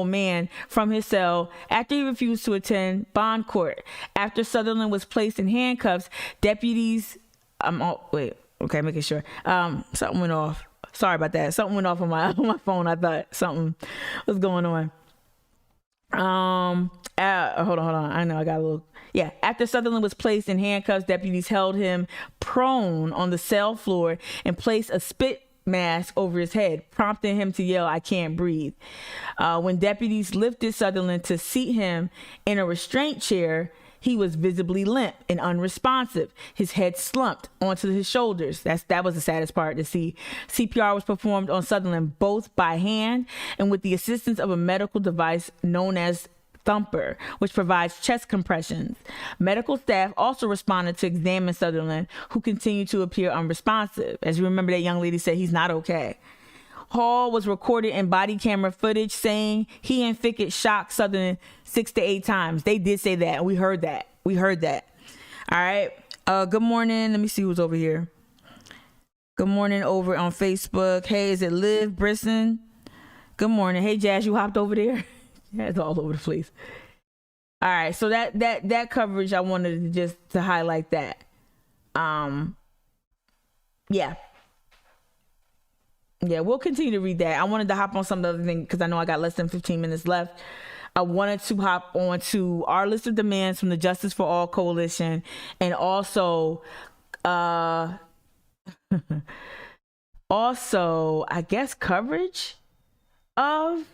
man from his cell after he refused to attend bond court. After Sutherland was placed in handcuffs, deputies, making sure. Something went off. Sorry about that. Something went off on my phone. I thought something was going on. Hold on. I know I got a little. Yeah. After Sutherland was placed in handcuffs, deputies held him prone on the cell floor and placed a spit mask over his head, prompting him to yell, "I can't breathe." When deputies lifted Sutherland to seat him in a restraint chair, he was visibly limp and unresponsive. His head slumped onto his shoulders. That was the saddest part to see. CPR was performed on Sutherland both by hand and with the assistance of a medical device known as thumper, which provides chest compressions. Medical staff also responded to examine Sutherland, who continued to appear unresponsive. As you remember, that young lady said he's not okay. Hall was recorded in body camera footage saying he and Fickett shocked Sutherland 6 to 8 times. They did say that, and we heard that. All right. Good morning. Let me see who's over here. Good morning over on Facebook. Hey, is it Liv Brisson? Good morning. Hey, Jazz, you hopped over there? Yeah, it's all over the place. All right, so that coverage, I wanted to just to highlight that. Yeah, we'll continue to read that. I wanted to hop on some other thing because I know I got less than 15 minutes left. I wanted to hop on to our list of demands from the Justice for All Coalition, and also, I guess coverage of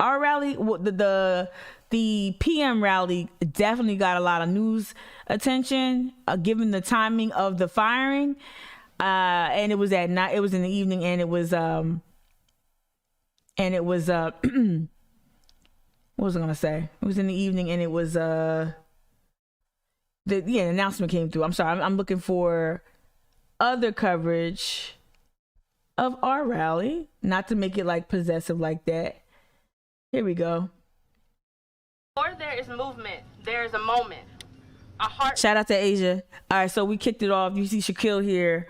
our rally. The PM rally definitely got a lot of news attention, given the timing of the firing. And it was at night. It was in the evening, and it was what was I gonna say? It was in the evening, and it was the announcement came through. I'm sorry, I'm looking for other coverage of our rally, not to make it like possessive like that. Here we go. Before there is movement, there is a moment. Shout out to Asia. All right, so we kicked it off. You see Shaquille here.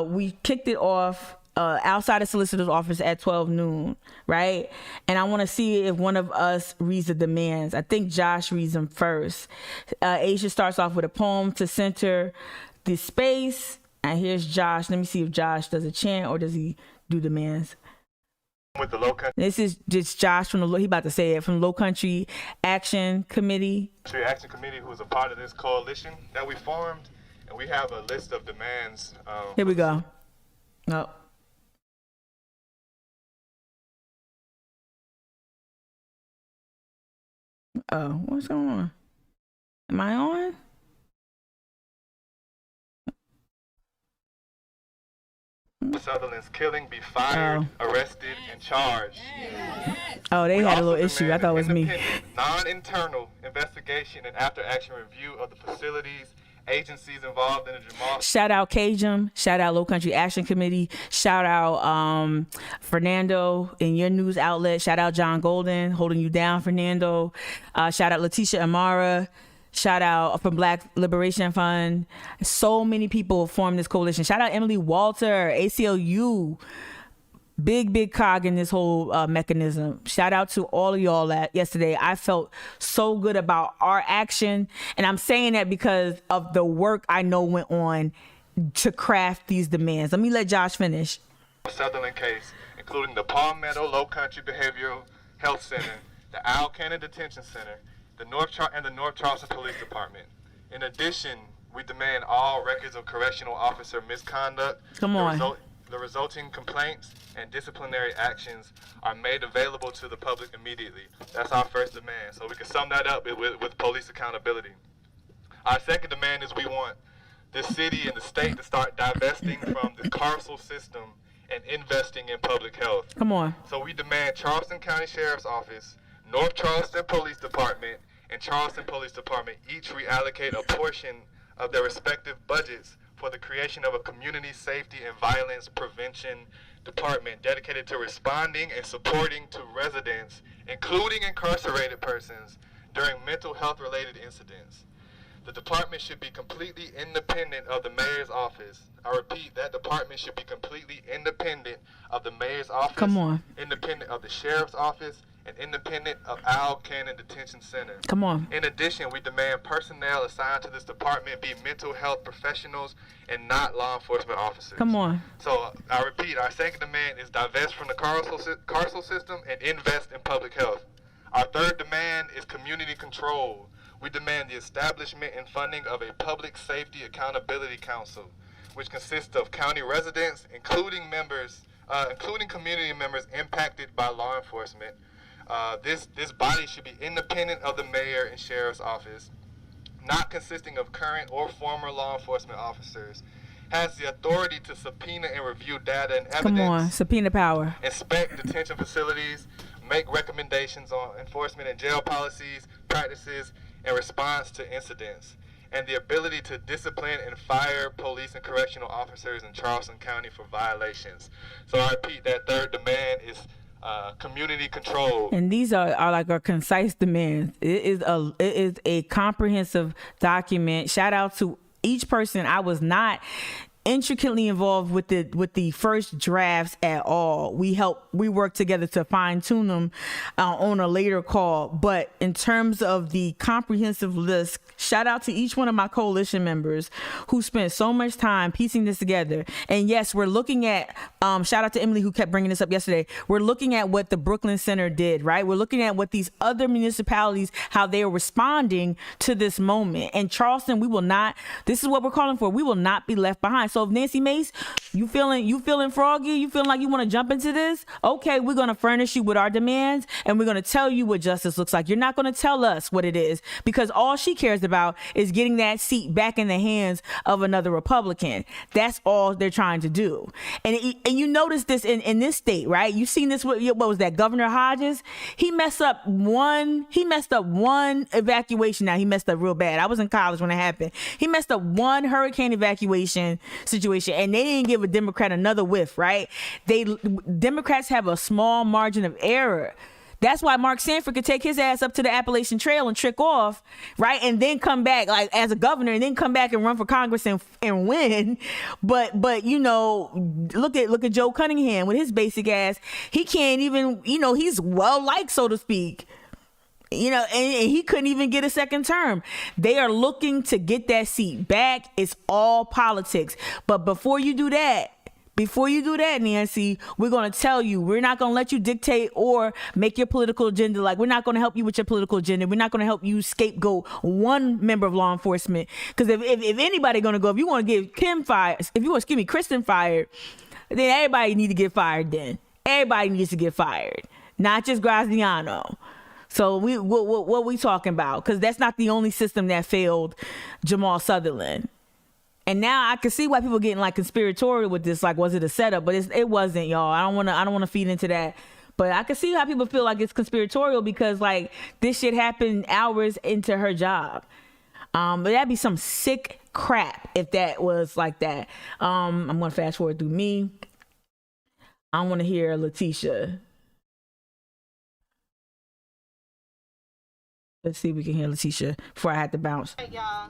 We kicked it off outside the solicitor's office at 12 noon, right? And I want to see if one of us reads the demands. I think Josh reads them first. Asia starts off with a poem to center the space. And here's Josh. Let me see if Josh does a chant or does he do demands. With the Low Country. This is just Josh from he about to say it, from Low Country Action Committee. Action Committee, who is a part of this coalition that we formed, and we have a list of demands. Here we go. Oh. Oh, what's going on? Am I on? Sutherland's killing be fired, arrested, and charged. Oh, they had a little issue. I thought it was me. Non-internal investigation and after-action review of the facilities, agencies involved in the Jamal. Shout out KJM. Shout out Low Country Action Committee. Shout out Fernando in your news outlet. Shout out John Golden holding you down, Fernando. Shout out Letitia Amara. Shout out from Black Liberation Fund. So many people formed this coalition. Shout out Emily Walter, ACLU. Big cog in this whole mechanism. Shout out to all of y'all that yesterday. I felt so good about our action. And I'm saying that because of the work I know went on to craft these demands. Let me let Josh finish. Sutherland case, including the Palmetto Low Country Behavioral Health Center, the Owl Cannon Detention Center, the North Charleston Police Department. In addition, we demand all records of correctional officer misconduct. Come on. The resulting complaints and disciplinary actions are made available to the public immediately. That's our first demand. So we can sum that up with police accountability. Our second demand is we want the city and the state to start divesting from the carceral system and investing in public health. Come on. So we demand Charleston County Sheriff's Office, North Charleston Police Department, and Charleston Police Department each reallocate a portion of their respective budgets for the creation of a community safety and violence prevention department dedicated to responding and supporting to residents, including incarcerated persons, during mental health related incidents. The department should be completely independent of the mayor's office. I repeat, that department should be completely independent of the mayor's office, Come on. independent of the sheriff's office, and independent of Owl Cannon Detention Center. Come on. In addition, we demand personnel assigned to this department be mental health professionals and not law enforcement officers. Come on. So I repeat, our second demand is divest from the carceral system and invest in public health. Our third demand is community control. We demand the establishment and funding of a public safety accountability council. which consists of county residents, including community members impacted by law enforcement. This body should be independent of the mayor and sheriff's office, not consisting of current or former law enforcement officers, has the authority to subpoena and review data and evidence. Come on, subpoena power. Inspect detention facilities, make recommendations on enforcement and jail policies, practices, and response to incidents, and the ability to discipline and fire police and correctional officers in Charleston County for violations. So I repeat, that third demand is community control. And these are like our concise demands. It is a comprehensive document. Shout out to each person. I was not intricately involved with the first drafts at all. We worked together to fine tune them on a later call. But in terms of the comprehensive list, shout out to each one of my coalition members who spent so much time piecing this together. And yes, we're looking at, shout out to Emily who kept bringing this up yesterday. We're looking at what the Brooklyn Center did, right? We're looking at what these other municipalities, how they are responding to this moment. And Charleston, this is what we're calling for. We will not be left behind. So if Nancy Mace, you feeling froggy, you feeling like you want to jump into this, okay, we're going to furnish you with our demands and we're going to tell you what justice looks like. You're not going to tell us what it is, because all she cares about is getting that seat back in the hands of another Republican. That's all they're trying to do. And you notice this in this state, right? You've seen this with, what was that, Governor Hodges? He messed up one evacuation. Now he messed up real bad. I was in college when it happened. He messed up one hurricane evacuation situation, and they didn't give a Democrat another whiff, right? Democrats have a small margin of error. That's why Mark Sanford could take his ass up to the Appalachian Trail and trick off, right? And then come back like as a governor, and then come back and run for Congress and win. But you know, look at Joe Cunningham with his basic ass. He can't even, he's well liked, so to speak. And he couldn't even get a second term. They are looking to get that seat back. It's all politics. But before you do that, Nancy, we're going to tell you, we're not going to let you dictate or make your political agenda. Like, we're not going to help you with your political agenda. We're not going to help you scapegoat one member of law enforcement. Because if anybody going to go, if you want to get Kristen fired, then everybody need to get fired then. Everybody needs to get fired. Not just Graziano. So what we talking about? Because that's not the only system that failed Jamal Sutherland. And now I can see why people are getting like conspiratorial with this. Like, was it a setup? But it wasn't, y'all. I don't want to feed into that. But I can see how people feel like it's conspiratorial because like this shit happened hours into her job. But that'd be some sick crap if that was like that. I'm gonna fast forward through me. I want to hear Letitia. Let's see if we can hear Letitia before I had to bounce. All right, y'all.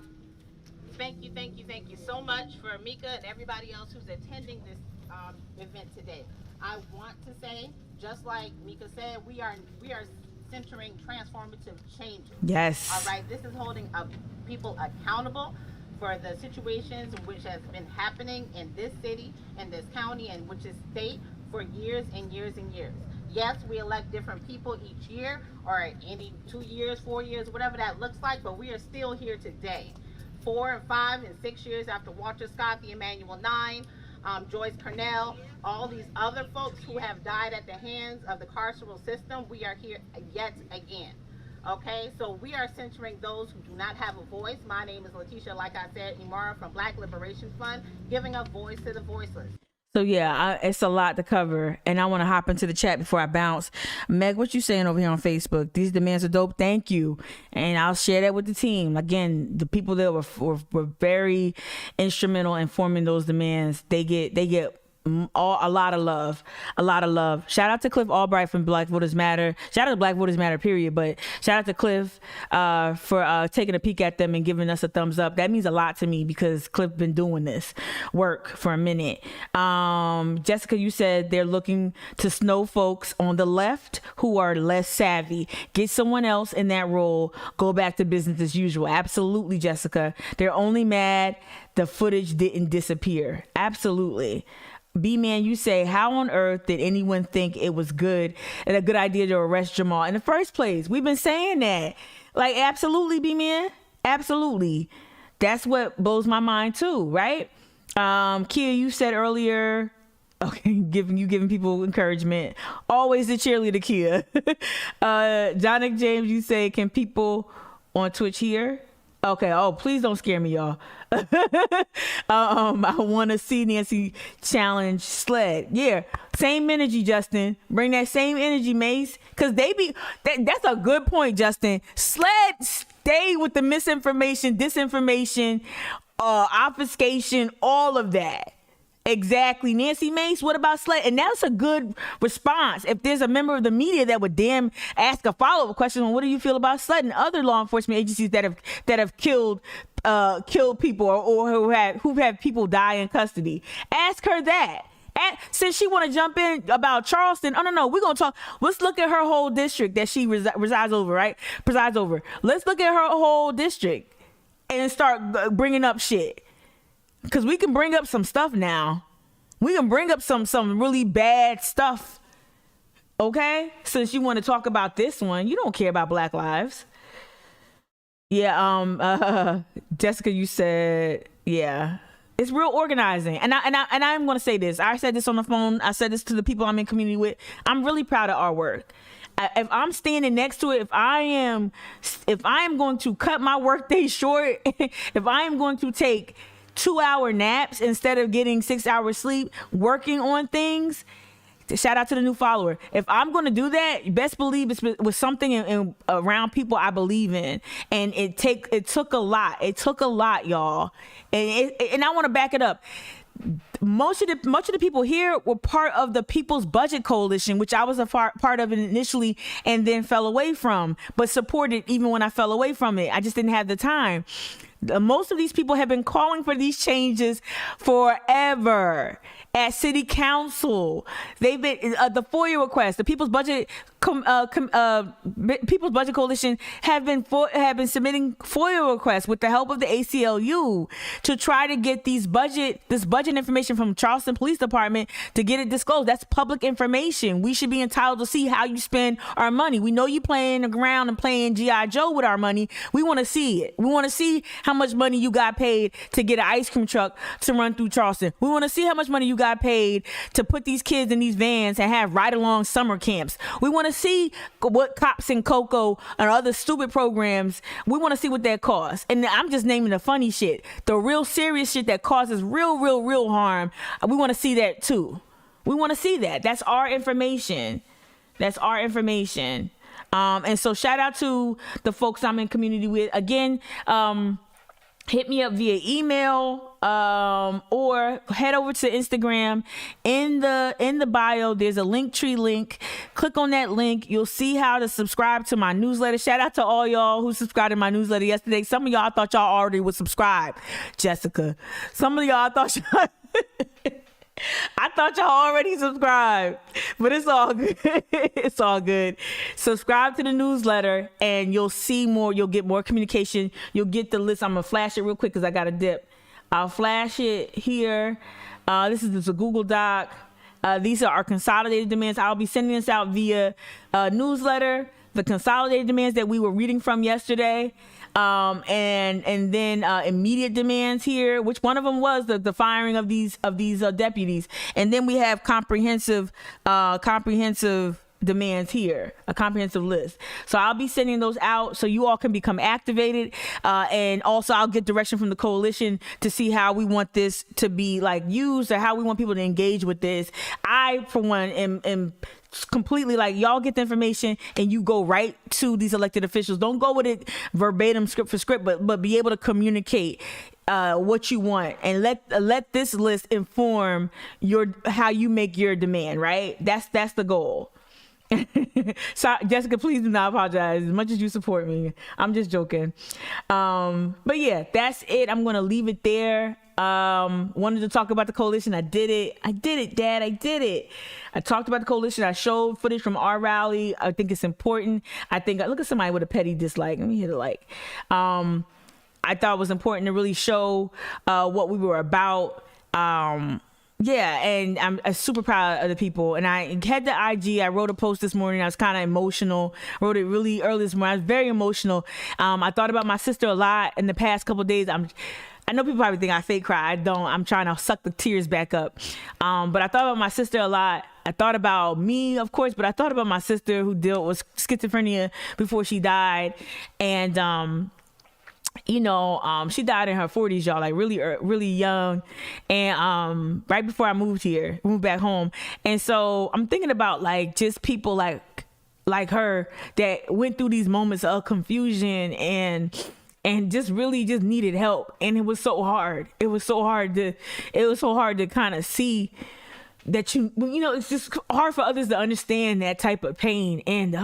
Thank you so much for Mika and everybody else who's attending this event today. I want to say, just like Mika said, we are centering transformative changes. Yes. All right. This is holding people accountable for the situations which has been happening in this city, in this county, and which is state for years and years and years. Yes, we elect different people each year, or any 2 years, 4 years, whatever that looks like, but we are still here today. 4 and 5 and 6 years after Walter Scott, the Emmanuel 9, Joyce Cornell, all these other folks who have died at the hands of the carceral system, we are here yet again. Okay, so we are centering those who do not have a voice. My name is Letitia, like I said, Imara from Black Liberation Fund, giving a voice to the voiceless. So yeah, it's a lot to cover, and I want to hop into the chat before I bounce. Meg, what you saying over here on Facebook? These demands are dope. Thank you, and I'll share that with the team. Again, the people that were very instrumental in forming those demands. They get a lot of love. Shout out to Cliff Albright from Black Voters Matter. Shout out to Black Voters Matter, period. But shout out to Cliff for taking a peek at them and giving us a thumbs up. That means a lot to me because Cliff been doing this work for a minute. Jessica, you said they're looking to snow folks on the left who are less savvy. Get someone else in that role. Go back to business as usual. Absolutely, Jessica. They're only mad the footage didn't disappear. Absolutely. B-Man, you say, how on earth did anyone think it was good and a good idea to arrest Jamal in the first place? We've been saying that. Like, absolutely, B-Man. Absolutely. That's what blows my mind too, right? Kia, you said earlier, okay, giving people encouragement. Always the cheerleader, Kia. Jonick James, you say, can people on Twitch hear? Okay. Oh, please don't scare me, y'all. I want to see Nancy challenge Sled. Yeah, same energy, Justin. Bring that same energy, Mace. Cause that's a good point, Justin. Sled, stay with the misinformation, disinformation, obfuscation, all of that. Exactly. Nancy Mace, what about Sled? And that's a good response. If there's a member of the media that would ask a follow-up question on what do you feel about Sled and other law enforcement agencies that have killed people or who've had people die in custody, ask her that. Since she want to jump in about Charleston, no, we're gonna talk. Let's look at her whole district that she presides over, right? Let's look at her whole district and start bringing up shit. Because we can bring up some stuff now. We can bring up some really bad stuff. Okay? Since you want to talk about this one, you don't care about Black lives. Yeah, Jessica, you said, yeah. It's real organizing. And I'm going to say this. I said this on the phone. I said this to the people I'm in community with. I'm really proud of our work. If I'm standing next to it, if I am going to cut my workday short, if I am going to take 2-hour naps instead of getting 6 hours sleep, working on things. Shout out to the new follower. If I'm going to do that, best believe it's with something in around people I believe in. And it took a lot. It took a lot, y'all. And I want to back it up. Much of the people here were part of the People's Budget Coalition, which I was a part of initially and then fell away from, but supported even when I fell away from it. I just didn't have the time. Most of these people have been calling for these changes forever. At city council, they've been the FOIA request. The People's Budget People's Budget Coalition have been submitting FOIA requests with the help of the ACLU to try to get this budget information from Charleston Police Department to get it disclosed. That's public information. We should be entitled to see how you spend our money. We know you playing around and playing G.I. Joe with our money. We want to see it. We want to see how much money you got paid to get an ice cream truck to run through Charleston. We want to see how much money you got paid to put these kids in these vans and have ride-along summer camps. We want to see what Cops and Coco and other stupid programs, we want to see what that costs. And I'm just naming the funny shit. The real serious shit that causes real harm, we want to see that too. We want to see that. That's our information. That's our information. And so shout out to the folks I'm in community with. Again, hit me up via email or head over to Instagram. In the bio, there's a Linktree link. Click on that link. You'll see how to subscribe to my newsletter. Shout out to all y'all who subscribed to my newsletter yesterday. Some of y'all thought y'all already would subscribe, Jessica. Some of y'all thought I thought y'all already subscribed, but it's all good. It's all good. Subscribe to the newsletter and you'll see more. You'll get more communication. You'll get the list. I'm going to flash it real quick because I got to dip. I'll flash it here. This is a Google Doc. These are our consolidated demands. I'll be sending this out via newsletter, the consolidated demands that we were reading from yesterday. And then immediate demands here, which one of them was the firing of these deputies. And then we have comprehensive demands here, a comprehensive list. So I'll be sending those out so you all can become activated. And also I'll get direction from the coalition to see how we want this to be like used or how we want people to engage with this. I, for one, am completely like, y'all get the information and you go right to these elected officials. Don't go with it verbatim script for script, but be able to communicate what you want and let this list inform how you make your demand, right? That's the goal. So Jessica, please do not apologize as much as you support me. I'm just joking. But yeah, that's it. I'm gonna leave it there. Wanted to talk about the coalition. I did it, Dad. I did it. I talked about the coalition. I showed footage from our rally. I think it's important. Look at somebody with a petty dislike. Let me hit a like. I thought it was important to really show what we were about. Yeah, and I'm super proud of the people. And I had the IG. I wrote a post this morning. I was kind of emotional. I wrote it really early this morning. I was very emotional. I thought about my sister a lot in the past couple of days. I know people probably think I fake cry. I don't. I'm trying to suck the tears back up. But I thought about my sister a lot. I thought about me, of course, but I thought about my sister who dealt with schizophrenia before she died. And, she died in her 40s, y'all, like really young. And right before I moved back home. And so I'm thinking about like just people like her that went through these moments of confusion and just really just needed help. And it was so hard. It was so hard to kind of see that it's just hard for others to understand that type of pain. And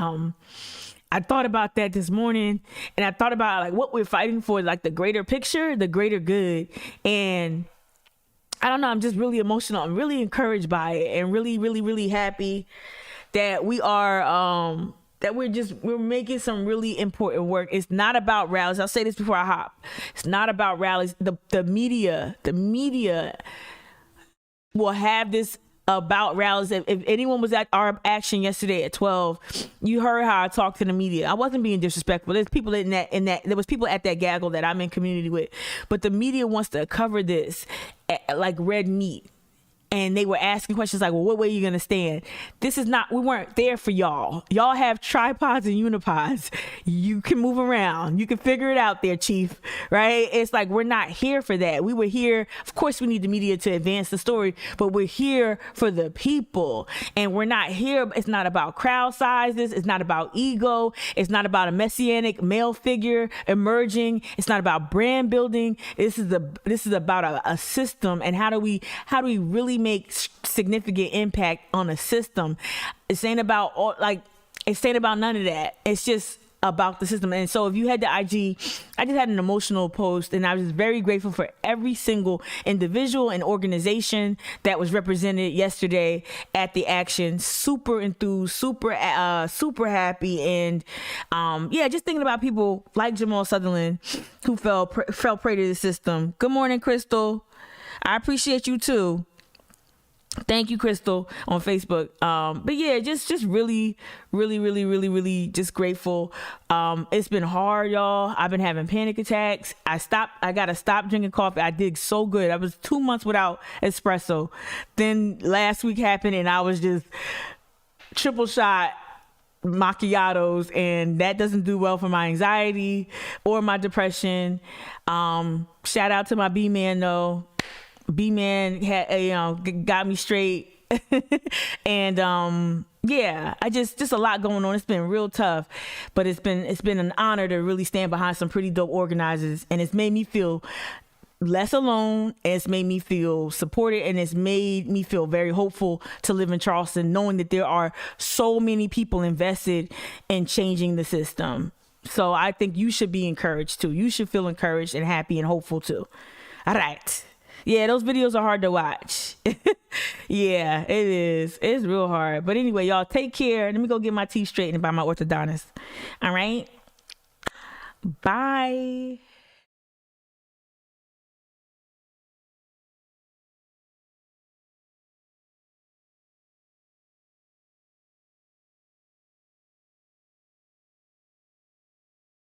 I thought about that this morning, and I thought about like what we're fighting for, like the greater picture, the greater good. And I don't know, I'm just really emotional. I'm really encouraged by it, and really, really, really happy that we are that we're making some really important work. It's not about rallies. I'll say this before I hop. It's not about rallies. The media will have this about rallies. If anyone was at our action yesterday at 12, you heard how I talked to the media. I wasn't being disrespectful. There's people there was people at that gaggle that I'm in community with, but the media wants to cover this like red meat. And they were asking questions like, well, what way are you going to stand? We weren't there for y'all. Y'all have tripods and unipods. You can move around. You can figure it out there, Chief, right? It's like, we're not here for that. We were here. Of course, we need the media to advance the story, but we're here for the people. And we're not here. It's not about crowd sizes. It's not about ego. It's not about a messianic male figure emerging. It's not about brand building. This is about a system. And how do we really make significant impact on a system? It ain't about none of that. It's just about the system. And so if you had the IG, I just had an emotional post, and I was very grateful for every single individual and organization that was represented yesterday at the action. Super enthused, super happy. And just thinking about people like Jamal Sutherland who fell prey to the system. Good morning, Crystal. I appreciate you too. Thank you, Crystal, on Facebook. But yeah, just really, really, really, really, really just grateful. It's been hard, y'all. I've been having panic attacks. I got to stop drinking coffee. I did so good. I was 2 months without espresso. Then last week happened, and I was just triple shot macchiatos, and that doesn't do well for my anxiety or my depression. Shout out to my B-man, though. B-man had got me straight. And I just a lot going on. It's been real tough, but it's been an honor to really stand behind some pretty dope organizers, and it's made me feel less alone. It's made me feel supported, and it's made me feel very hopeful to live in Charleston, knowing that there are so many people invested in changing the system. So I think you should be encouraged too. You should feel encouraged and happy and hopeful too. All right. Yeah, those videos are hard to watch. Yeah, it is. It's real hard. But anyway, y'all, take care. Let me go get my teeth straightened by my orthodontist. All right. Bye.